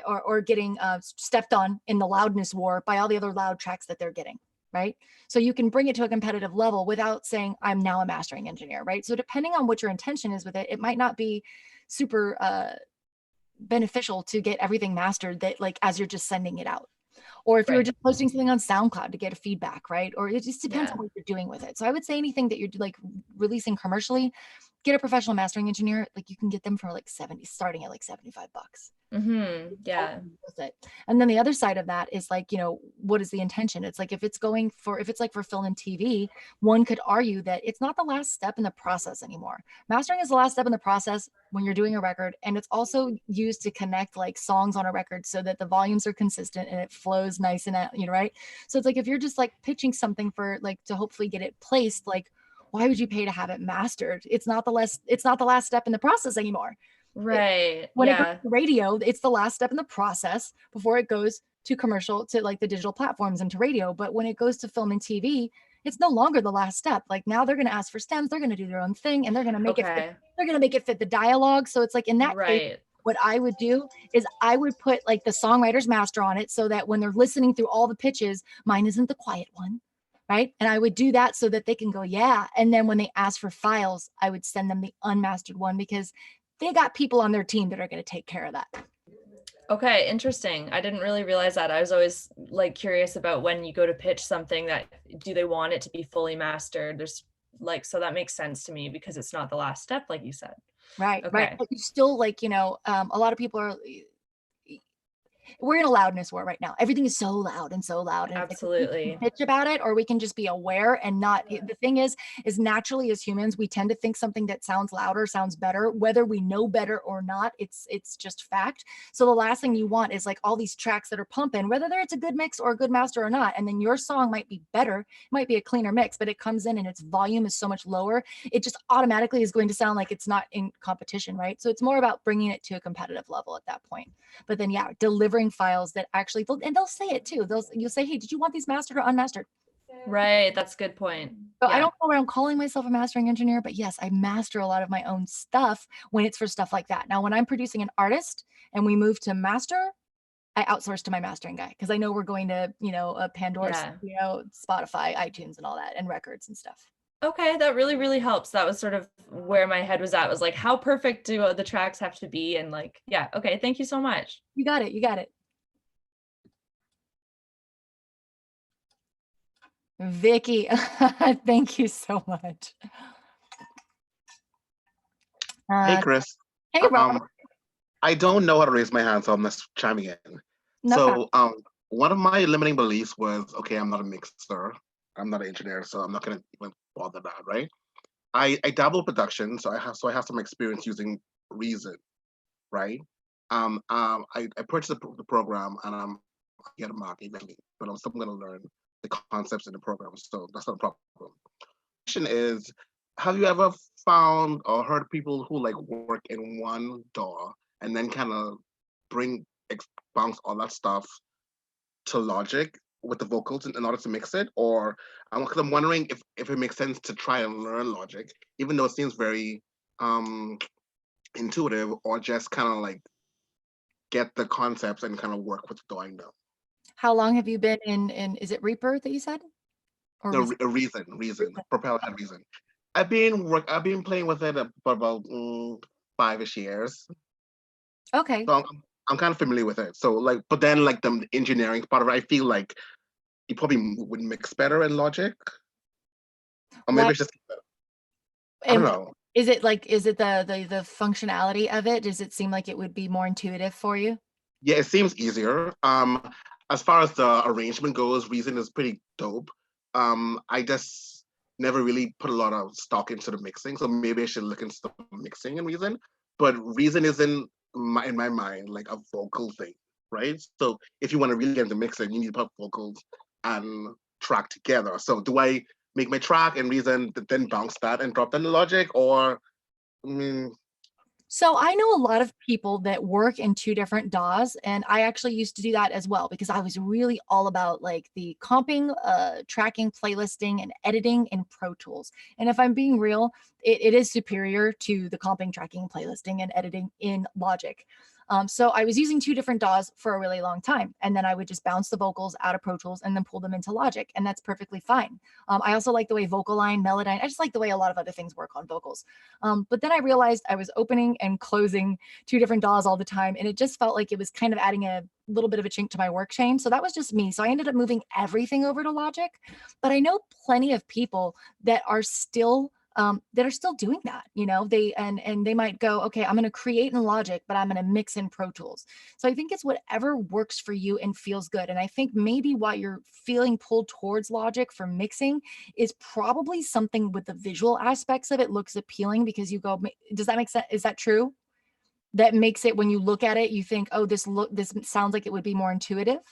or getting stepped on in the loudness war by all the other loud tracks that they're getting. Right? So you can bring it to a competitive level without saying, I'm now a mastering engineer, right? So depending on what your intention is with it, it might not be super beneficial to get everything mastered that like as you're just sending it out. Or if you were just posting something on SoundCloud to get a feedback, right? Or it just depends on what you're doing with it. So I would say anything that you're like releasing commercially, get a professional mastering engineer. Like you can get them for like starting at like $75. Yeah. And then the other side of that is like, you know, what is the intention? It's like if it's like for film and TV, one could argue that it's not the last step in the process anymore. Mastering is the last step in the process when you're doing a record, and it's also used to connect like songs on a record so that the volumes are consistent and it flows nice and you know, right? So it's like if you're just like pitching something for like to hopefully get it placed, like why would you pay to have it mastered? It's not the last step in the process anymore. Right. When it goes to radio, it's the last step in the process before it goes to commercial, to like the digital platforms and to radio. But when it goes to film and TV, it's no longer the last step. Like now they're going to ask for stems, they're going to do their own thing, and they're going to make it fit the dialogue. So it's like in that case, what I would do is I would put like the songwriter's master on it so that when they're listening through all the pitches, mine isn't the quiet one. Right. And I would do that so that they can go, yeah. And then when they ask for files, I would send them the unmastered one because they got people on their team that are going to take care of that. Okay, interesting. I didn't really realize that. I was always like curious about when you go to pitch something, that do they want it to be fully mastered? There's like, so that makes sense to me because it's not the last step, like you said. Right. Right. But you still like, you know, a lot of people we're in a loudness war right now. Everything is so loud and so loud. And absolutely. We can bitch about it, or we can just be aware and not. The thing is naturally as humans, we tend to think something that sounds louder sounds better, whether we know better or not. It's just fact. So the last thing you want is like all these tracks that are pumping, whether it's a good mix or a good master or not. And then your song might be better, it might be a cleaner mix, but it comes in and its volume is so much lower. It just automatically is going to sound like it's not in competition, right? So it's more about bringing it to a competitive level at that point. But then, yeah, delivering files that actually, they'll say it too. You'll say, hey, did you want these mastered or unmastered? Right. That's a good point. So I don't go around calling myself a mastering engineer, but yes, I master a lot of my own stuff when it's for stuff like that. Now, when I'm producing an artist and we move to master, I outsource to my mastering guy because I know we're going to, you know, Pandora, you know, Spotify, iTunes and all that, and records and stuff. Okay, that really, really helps. That was sort of where my head was at, was like, how perfect do the tracks have to be? And like, yeah, okay, thank you so much. You got it. You got it. Vicky, thank you so much. Hey, Chris. Hey, Rob. I don't know how to raise my hand, so I'm just chiming in. No problem. So one of my limiting beliefs was, okay, I'm not a mixer, I'm not an engineer, so I'm not gonna even bother that, right? I dabble in production, so I have some experience using Reason, right? I purchased the program and I get a mark eventually, but I'm still gonna learn the concepts in the program, so that's not a problem. Question is, have you ever found or heard people who like work in one DAW and then kind of bring bounce all that stuff to Logic with the vocals in order to mix it? Or I'm wondering if it makes sense to try and learn Logic, even though it seems very intuitive, or just kind of like get the concepts and kind of work with the DAW I know. How long have you been in is it Reaper that you said? Or No, Reason, Propel had Reason. I've been playing with it for about 5-ish years. Okay. So I'm kind of familiar with it. So like, but then like the engineering part of it, I feel like you probably would mix better in Logic, or maybe Why? it's just I don't know. Is it the functionality of it? Does it seem like it would be more intuitive for you? Yeah, it seems easier. As far as the arrangement goes, Reason is pretty dope. I just never really put a lot of stock into the mixing, so maybe I should look into the mixing in Reason. But Reason is in my mind like a vocal thing, right? So if you want to really get into mixing, you need to put vocals and track together. So do I make my track and Reason, then bounce that and drop that in Logic, or I mean, So I know a lot of people that work in 2 different DAWs, and I actually used to do that as well because I was really all about like the comping, tracking, playlisting, and editing in Pro Tools. And if I'm being real, it is superior to the comping, tracking, playlisting, and editing in Logic. So I was using 2 different DAWs for a really long time, and then I would just bounce the vocals out of Pro Tools and then pull them into Logic, and that's perfectly fine. I also like the way Vocaline, Melodyne, I just like the way a lot of other things work on vocals. But then I realized I was opening and closing 2 different DAWs all the time, and it just felt like it was kind of adding a little bit of a chink to my work chain. So that was just me. So I ended up moving everything over to Logic. But I know plenty of people that are still doing that. They might go, okay, I'm going to create in Logic, but I'm going to mix in Pro Tools. So I think it's whatever works for you and feels good. And I think maybe why you're feeling pulled towards Logic for mixing is probably something with the visual aspects of it looks appealing because you go, does that make sense? Is that true? That makes it, when you look at it, you think, oh, this sounds like it would be more intuitive.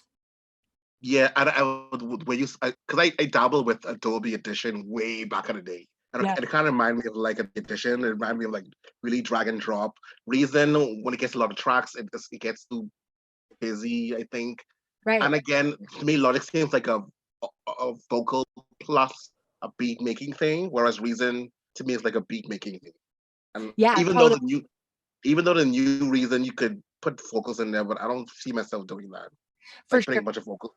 yeah, I would use because I dabbled with Adobe Audition way back in the day. And Yeah. it kind of reminded me of like an edition. It reminded me of like really drag and drop. Reason, when it gets a lot of tracks, it gets too busy, I think. Right. And again, to me, Logic seems like a vocal plus a beat making thing, whereas Reason to me is like a beat making thing. And Yeah, even totally. though the new Reason you could put vocals in there, but I don't see myself doing that. For Like putting sure. a bunch of vocals.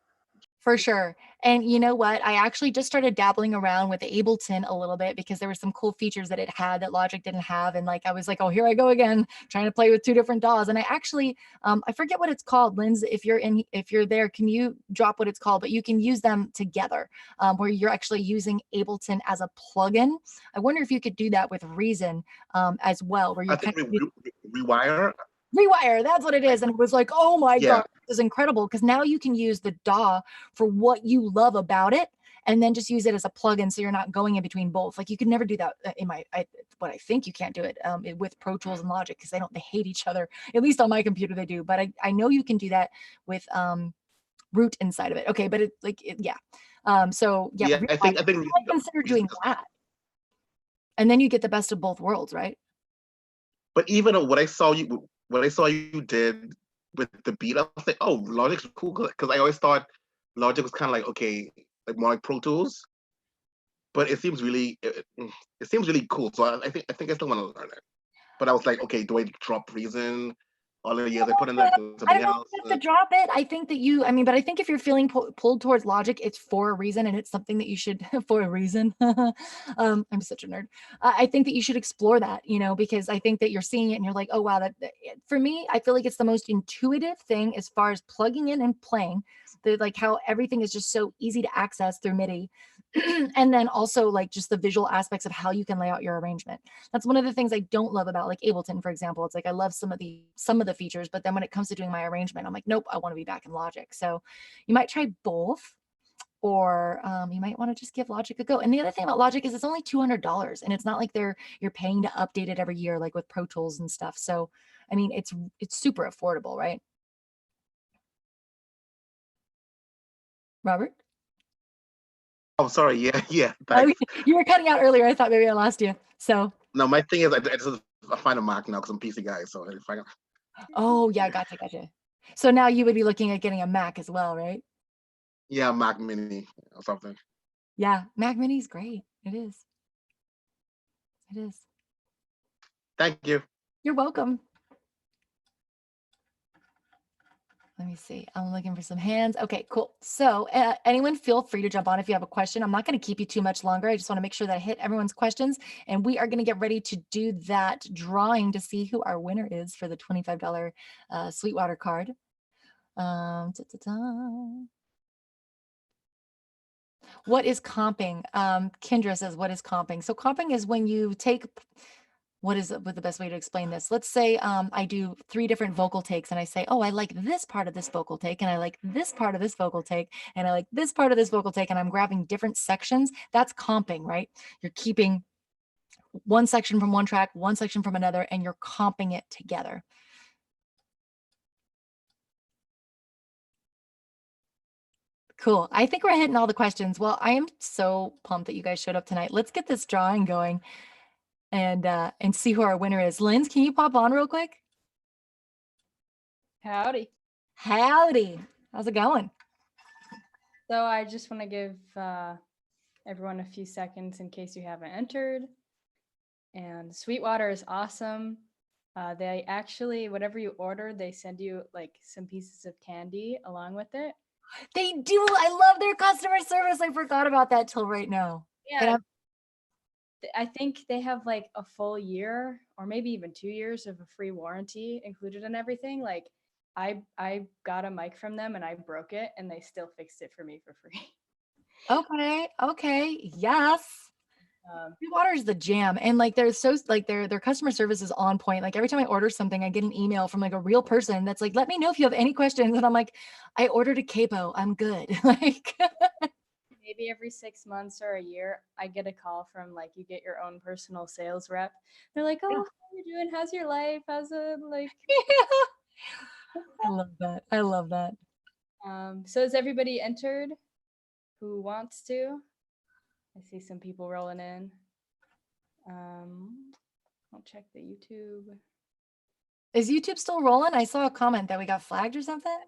For sure. And you know what? I actually just started dabbling around with Ableton a little bit because there were some cool features that it had that Logic didn't have. And like, I was like, oh, here I go again, trying to play with 2 different DAWs. And I actually, I forget what it's called. Linz, if you're there, can you drop what it's called? But you can use them together, where you're actually using Ableton as a plugin. I wonder if you could do that with Reason as well, where you I kind think of Rewire. Rewire, that's what it is. And it was like, oh my Yeah. God, this is incredible. Because now you can use the DAW for what you love about it and then just use it as a plugin so you're not going in between both. Like you could never do that what I think you can't do it with Pro Tools and Logic because they hate each other. At least on my computer they do. But I know you can do that with Root inside of it. Okay, but yeah. So yeah, Yeah, I think I consider doing that. And then you get the best of both worlds, right? But even what I saw you did with the beat, I was like, oh, Logic's cool, because I always thought Logic was kind of like, okay, like more like Pro Tools, but it seems really cool. So I think I still want to learn it. But I was like, okay, do I drop Reason? All the years I put in there, do I something don't know else. if you have to drop it. I think that but I think if you're feeling pulled towards Logic, it's for a reason, and it's something that you should for a reason. I'm such a nerd. I think that you should explore that, because I think that you're seeing it and you're like, oh wow, for me, I feel like it's the most intuitive thing as far as plugging in and playing. Like how everything is just so easy to access through MIDI. And then also like just the visual aspects of how you can lay out your arrangement. That's one of the things I don't love about like Ableton, for example. It's like I love some of the features, but then when it comes to doing my arrangement, I'm like, nope, I want to be back in Logic. So you might try both, or you might want to just give Logic a go. And the other thing about Logic is it's only $200, and it's not like you're paying to update it every year like with Pro Tools and stuff. So I mean, it's super affordable, right? Robert? Oh, sorry. Yeah, yeah. Oh, Thanks. you were cutting out earlier. I thought maybe I lost you. So. No, my thing is, I find a Mac now because I'm PC guy. So if I, Oh yeah, gotcha. So now you would be looking at getting a Mac as well, right? yeah, Mac Mini or something. Yeah, Mac Mini is great. It is. It is. Thank you. You're welcome. Let me see. I'm looking for some hands. Okay, cool. So anyone feel free to jump on if you have a question. I'm not going to keep you too much longer. I just want to make sure that I hit everyone's questions. And we are going to get ready to do that drawing to see who our winner is for the $25 Sweetwater card. What is comping? Kendra says, what is comping? So comping is when you take, what is the best way to explain this? Let's say I do 3 different vocal takes and I say, oh, I like this part of this vocal take, and I like this part of this vocal take, and I like this part of this vocal take, and I'm grabbing different sections. That's comping, right? You're keeping one section from one track, one section from another, and you're comping it together. Cool. I think we're hitting all the questions. Well, I am so pumped that you guys showed up tonight. Let's get this drawing going and see who our winner is. Linz, can you pop on real quick? Howdy. Howdy. How's it going? So I just want to give everyone a few seconds in case you haven't entered. And Sweetwater is awesome. They actually, whatever you order, they send you like some pieces of candy along with it. They do. I love their customer service. I forgot about that till right now. Yeah. I think they have like a full year or maybe even 2 years of a free warranty included in everything. Like I got a mic from them and I broke it and they still fixed it for me for free. Okay. Yes. Sweetwater is the jam, and like they're so like their customer service is on point. Like every time I order something, I get an email from like a real person that's like, "Let me know if you have any questions," and I'm like, "I ordered a capo. I'm good." Like maybe every 6 months or a year, I get a call from like you get your own personal sales rep. They're like, "Oh, how are you doing? How's your life? How's it like?" Yeah. I love that. So has everybody entered who wants to? I see some people rolling in. I'll check the YouTube. Is YouTube still rolling? I saw a comment that we got flagged or something.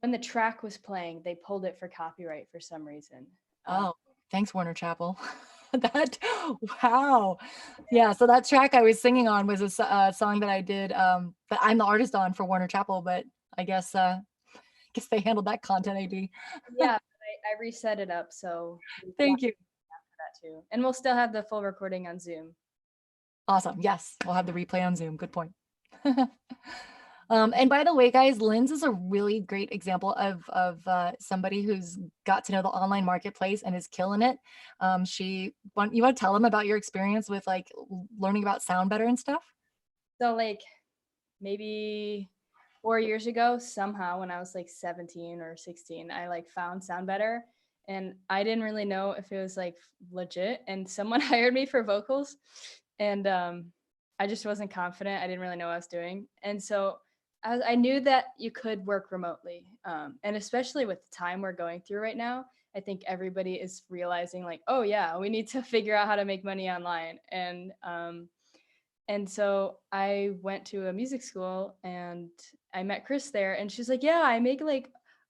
When the track was playing, they pulled it for copyright for some reason. Oh, thanks, Warner Chappell. Wow. Yeah, so that track I was singing on was a song that I did, that I'm the artist on for Warner Chappell, but I guess they handled that content ID. Yeah, I reset it up, so thank you for that too. And we'll still have the full recording on Zoom. Awesome. Yes, we'll have the replay on Zoom. Good point. And by the way, guys, Linz is a really great example of somebody who's got to know the online marketplace and is killing it. You want to tell them about your experience with like learning about SoundBetter and stuff? So like maybe 4 years ago, somehow when I was like 17 or 16, I like found SoundBetter and I didn't really know if it was like legit, and someone hired me for vocals and I just wasn't confident. I didn't really know what I was doing. And so I knew that you could work remotely. And especially with the time we're going through right now, I think everybody is realizing like, oh yeah, we need to figure out how to make money online. And so I went to a music school and I met Chris there and she's like, yeah, I make like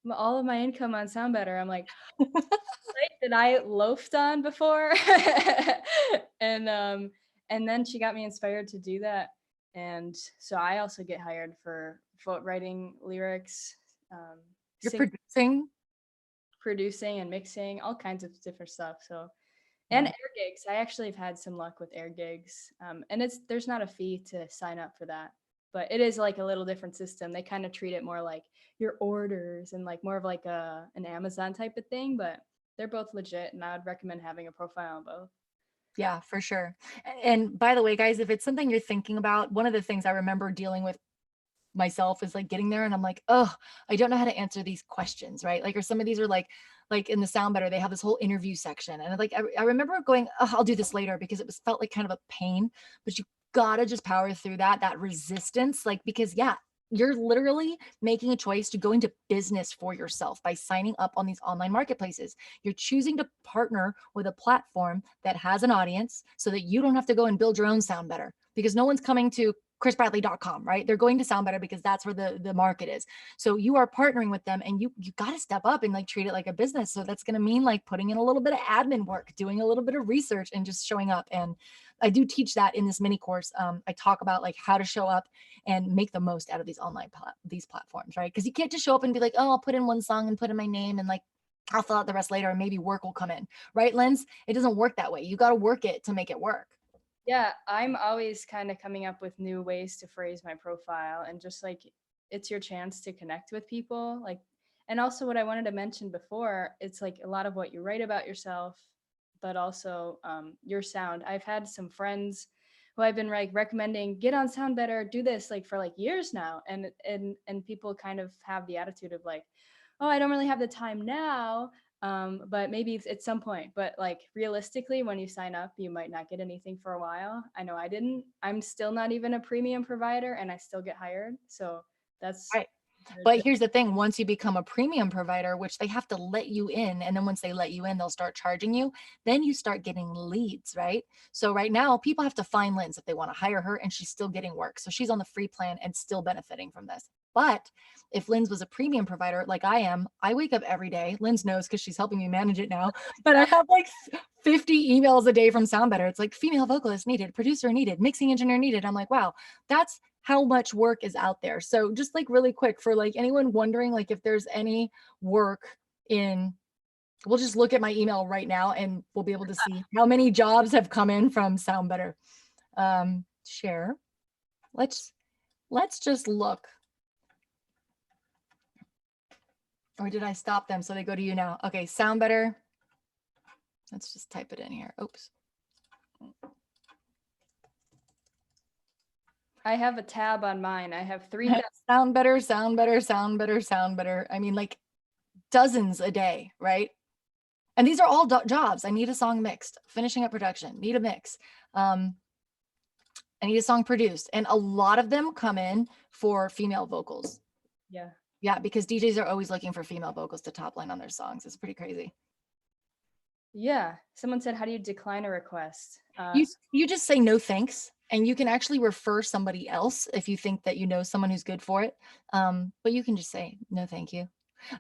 all of my income on SoundBetter. I'm like, that I loafed on before. And then she got me inspired to do that. And so I also get hired for writing lyrics. You're producing and mixing, all kinds of different stuff. So, and air gigs. I actually have had some luck with air gigs. And there's not a fee to sign up for that, but it is like a little different system. They kind of treat it more like your orders and like more of like an Amazon type of thing. But they're both legit, and I would recommend having a profile on both. Yeah, for sure. And by the way, guys, if it's something you're thinking about, one of the things I remember dealing with myself is like getting there and I'm like, oh, I don't know how to answer these questions, right? Like, or some of these are like in the SoundBetter, they have this whole interview section. And like, I remember going, oh, I'll do this later because it was felt like kind of a pain, but you gotta just power through that resistance. Like, because yeah, you're literally making a choice to go into business for yourself by signing up on these online marketplaces. You're choosing to partner with a platform that has an audience so that you don't have to go and build your own SoundBetter, because no one's coming to chrisbradley.com, right? They're going to SoundBetter because that's where the market is. So you are partnering with them, and you got to step up and like treat it like a business. So that's going to mean like putting in a little bit of admin work, doing a little bit of research, and just showing up. And I do teach that in this mini course. I talk about like how to show up and make the most out of these online these platforms, right? Because you can't just show up and be like, oh, I'll put in one song and put in my name and like I'll fill out the rest later and maybe work will come in, right, Linz? It doesn't work that way. You got to work it to make it work. Yeah, I'm always kind of coming up with new ways to phrase my profile, and just like it's your chance to connect with people. Like, and also what I wanted to mention before, it's like a lot of what you write about yourself, but also your sound. I've had some friends who I've been like recommending, get on SoundBetter, do this like for like years now, and people kind of have the attitude of like, oh, I don't really have the time now, but maybe at some point. But like realistically, when you sign up, you might not get anything for a while. I know I didn't. I'm still not even a premium provider, and I still get hired. So that's right. But here's the thing, once you become a premium provider, which they have to let you in, and then once they let you in, they'll start charging you, then you start getting leads, right? So right now, people have to find Linz if they want to hire her, and she's still getting work. So she's on the free plan and still benefiting from this. But if Linz was a premium provider like I am, I wake up every day. Linz knows because she's helping me manage it now. But I have like 50 emails a day from SoundBetter. It's like female vocalist needed, producer needed, mixing engineer needed. I'm like, wow, that's how much work is out there. So just like really quick for like anyone wondering, like if there's any work in, we'll just look at my email right now and we'll be able to see how many jobs have come in from SoundBetter. Share. Let's just look. Or did I stop them? So they go to you now. Okay, SoundBetter. Let's just type it in here. Oops. I have a tab on mine. I have 3 SoundBetter, SoundBetter, SoundBetter, SoundBetter. I mean, like dozens a day, right? And these are all jobs. I need a song mixed, finishing up production, need a mix. I need a song produced. And a lot of them come in for female vocals. Yeah. Yeah, because DJs are always looking for female vocals to top line on their songs. It's pretty crazy. Yeah. Someone said, how do you decline a request? You just say no thanks, and you can actually refer somebody else if you think that you know someone who's good for it. But you can just say no thank you.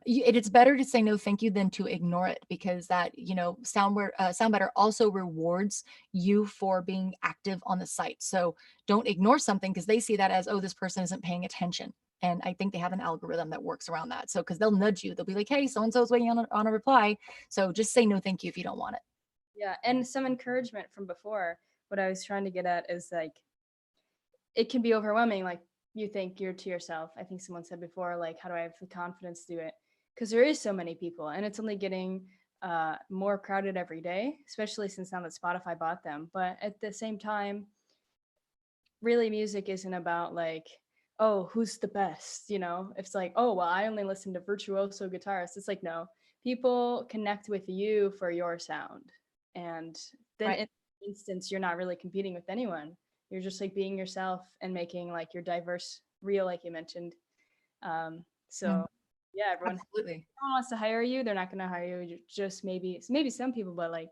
It's better to say no thank you than to ignore it, because that, you know, SoundBetter also rewards you for being active on the site. So don't ignore something because they see that as, oh, this person isn't paying attention. And I think they have an algorithm that works around that. So because they'll nudge you, they'll be like, hey, so-and-so is waiting on a reply. So just say no thank you if you don't want it. Yeah. And some encouragement from before. What I was trying to get at is like, it can be overwhelming. Like, you think you're to yourself. I think someone said before, like, how do I have the confidence to do it? Because there is so many people, and it's only getting more crowded every day, especially since now that Spotify bought them. But at the same time, really music isn't about like, oh, who's the best? You know, it's like, oh, well, I only listen to virtuoso guitarists. It's like, no, people connect with you for your sound. And then in this instance, you're not really competing with anyone. You're just like being yourself and making like your diverse reel, like you mentioned. So yeah, everyone wants to hire you. They're not going to hire you. Just maybe some people, but like,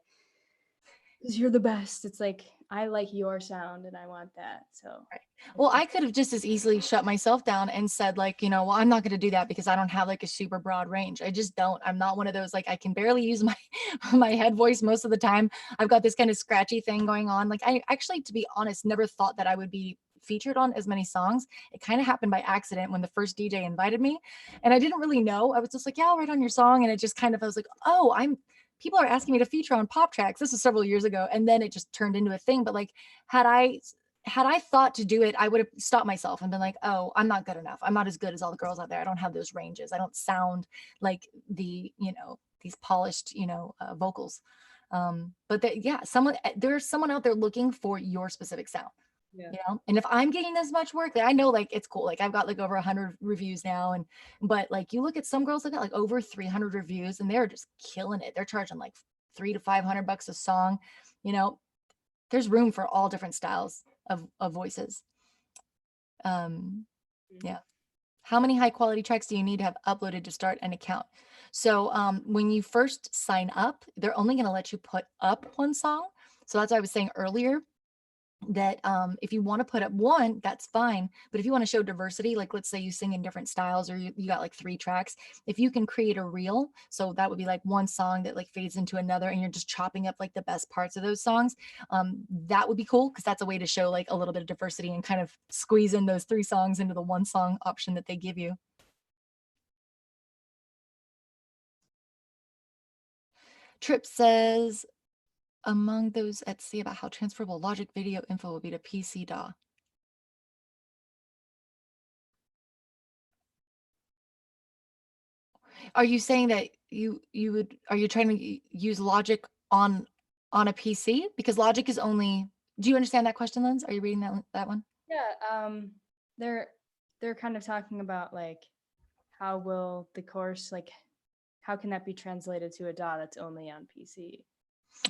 because you're the best. It's like, I like your sound and I want that. So, well, I could have just as easily shut myself down and said like, you know, well, I'm not going to do that because I don't have like a super broad range. I just don't. I'm not one of those, like, I can barely use my head voice most of the time. I've got this kind of scratchy thing going on. Like, I actually, to be honest, never thought that I would be featured on as many songs. It kind of happened by accident when the first DJ invited me, and I didn't really know. I was just like, yeah, I'll write on your song. And it just kind of, I was like, oh, people are asking me to feature on pop tracks. This was several years ago. And then it just turned into a thing. But like, had I thought to do it, I would have stopped myself and been like, oh, I'm not good enough. I'm not as good as all the girls out there. I don't have those ranges. I don't sound like the, you know, these polished, vocals. But there's someone out there looking for your specific sound. Yeah. And if I'm getting this much work, I know like it's cool. Like I've got like over 100 reviews now, but like you look at some girls that got like over 300 reviews and they're just killing it. They're charging like $300 to $500 a song. There's room for all different styles of voices. Yeah. How many high quality tracks do you need to have uploaded to start an account? So when you first sign up, they're only going to let you put up one song. So that's what I was saying earlier, that if you want to put up one, that's fine. But if you want to show diversity, like let's say you sing in different styles, or you got like 3 tracks, if you can create a reel, so that would be like one song that like fades into another and you're just chopping up like the best parts of those songs, that would be cool, because that's a way to show like a little bit of diversity and kind of squeeze in those 3 songs into the one song option that they give you. Trip says, among those at sea about how transferable Logic video info will be to PC DAW. Are you saying that are you trying to use Logic on a PC? Because Logic is only, do you understand that question, Linz? Are you reading that one? Yeah. They're kind of talking about like, how will the course, like, how can that be translated to a DAW that's only on PC?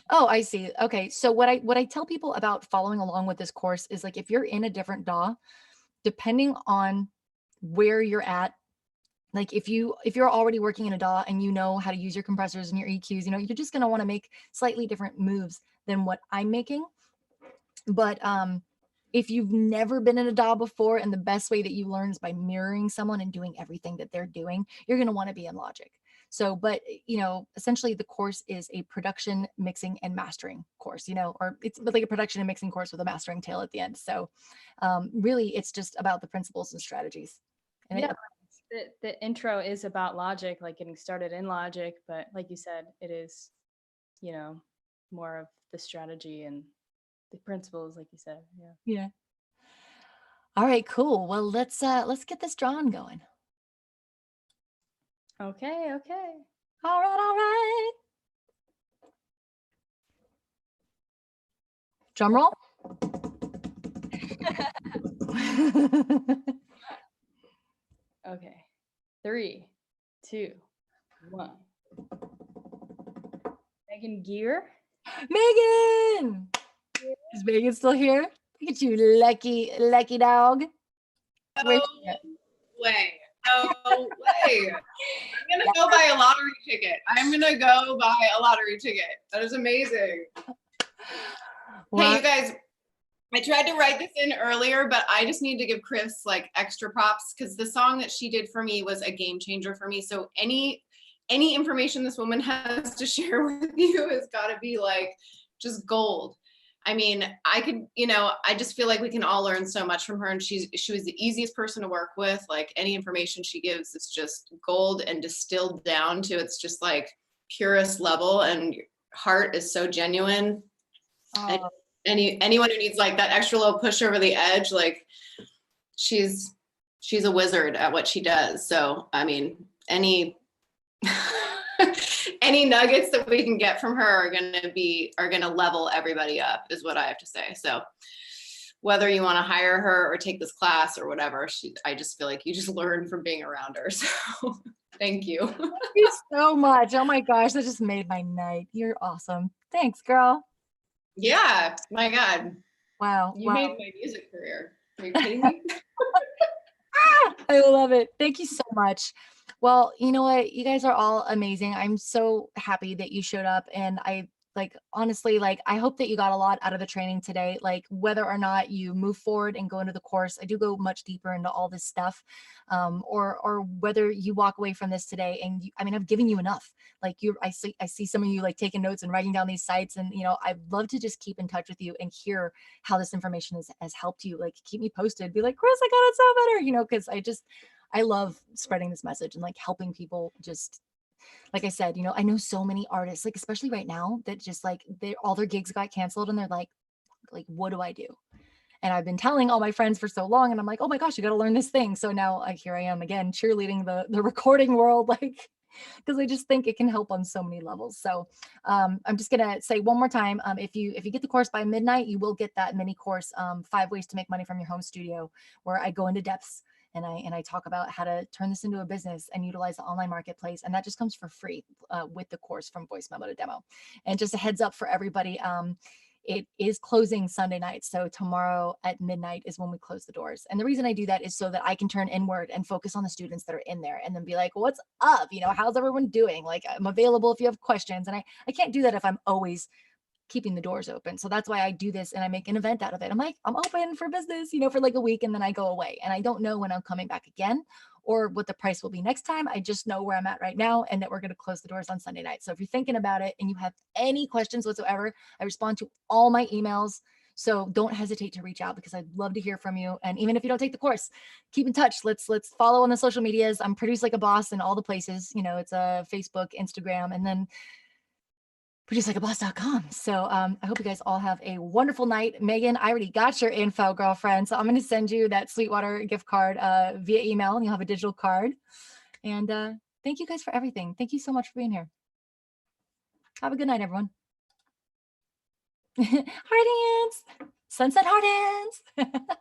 Oh, I see. Okay. So what I tell people about following along with this course is like, if you're in a different DAW, depending on where you're at, like if you're already working in a DAW and you know how to use your compressors and your EQs, you're just going to want to make slightly different moves than what I'm making. But if you've never been in a DAW before, and the best way that you learn is by mirroring someone and doing everything that they're doing, you're going to want to be in Logic. So, but, essentially the course is a production, mixing, and mastering course, or it's like a production and mixing course with a mastering tail at the end. So really it's just about the principles and strategies. And yeah, the intro is about Logic, like getting started in Logic, but like you said, it is, more of the strategy and the principles, like you said. Yeah. All right, cool. Well, let's get this drawing going. Okay. All right. Drum roll. Okay. 3, 2, 1. Megan Gear. Megan! Is Megan still here? Look at you, lucky dog. No way. No way. I'm going to go buy a lottery ticket. That is amazing. Wow. Hey, you guys, I tried to write this in earlier, but I just need to give Chris like extra props, because the song that she did for me was a game changer for me. So any information this woman has to share with you has got to be like just gold. I mean, I just feel like we can all learn so much from her, and she was the easiest person to work with. Like any information she gives is just gold and distilled down to its just like purest level, and heart is so genuine. And anyone who needs like that extra little push over the edge, like she's a wizard at what she does. So I mean, any nuggets that we can get from her are gonna level everybody up, is what I have to say. So whether you want to hire her or take this class or whatever, I just feel like you just learn from being around her. So thank you. Thank you so much. Oh my gosh, that just made my night. You're awesome. Thanks, girl. Yeah, my God. Wow. You made my music career. Are you kidding me? I love it. Thank you so much. Well, you know what? You guys are all amazing. I'm so happy that you showed up, and honestly, I hope that you got a lot out of the training today. Like whether or not you move forward and go into the course, I do go much deeper into all this stuff, or whether you walk away from this today and I've given you enough. Like I see some of you like taking notes and writing down these sites, and I'd love to just keep in touch with you and hear how this information has helped you. Like keep me posted. Be like, Chris, I got it so better, because I love spreading this message and like helping people. Just like I said, I know so many artists, like especially right now, that just like all their gigs got canceled and they're like, what do I do? And I've been telling all my friends for so long, and I'm like, oh my gosh, you got to learn this thing. So now here I am again, cheerleading the recording world. Like, because I just think it can help on so many levels. So I'm just gonna say one more time, if you get the course by midnight, you will get that mini course, 5 ways to make money from your home studio, where I go into depths and I talk about how to turn this into a business and utilize the online marketplace. And that just comes for free with the course from voice memo to demo. And just a heads up for everybody, it is closing Sunday night. So tomorrow at midnight is when we close the doors. And the reason I do that is so that I can turn inward and focus on the students that are in there and then be like, what's up? You know, how's everyone doing? Like, I'm available if you have questions. And I can't do that if I'm always keeping the doors open. So that's why I do this and I make an event out of it. I'm like, I'm open for business, you know, for like a week, and then I go away. And I don't know when I'm coming back again or what the price will be next time. I just know where I'm at right now and that we're going to close the doors on Sunday night. So if you're thinking about it and you have any questions whatsoever, I respond to all my emails. So don't hesitate to reach out, because I'd love to hear from you. And even if you don't take the course, keep in touch. Let's follow on the social medias. I'm Produced Like a Boss in all the places. You know, it's a Facebook, Instagram, and then producelikeaboss.com. So I hope you guys all have a wonderful night. Megan, I already got your info, girlfriend. So I'm going to send you that Sweetwater gift card via email, and you'll have a digital card. And thank you guys for everything. Thank you so much for being here. Have a good night, everyone. Heart hands. Sunset heart hands.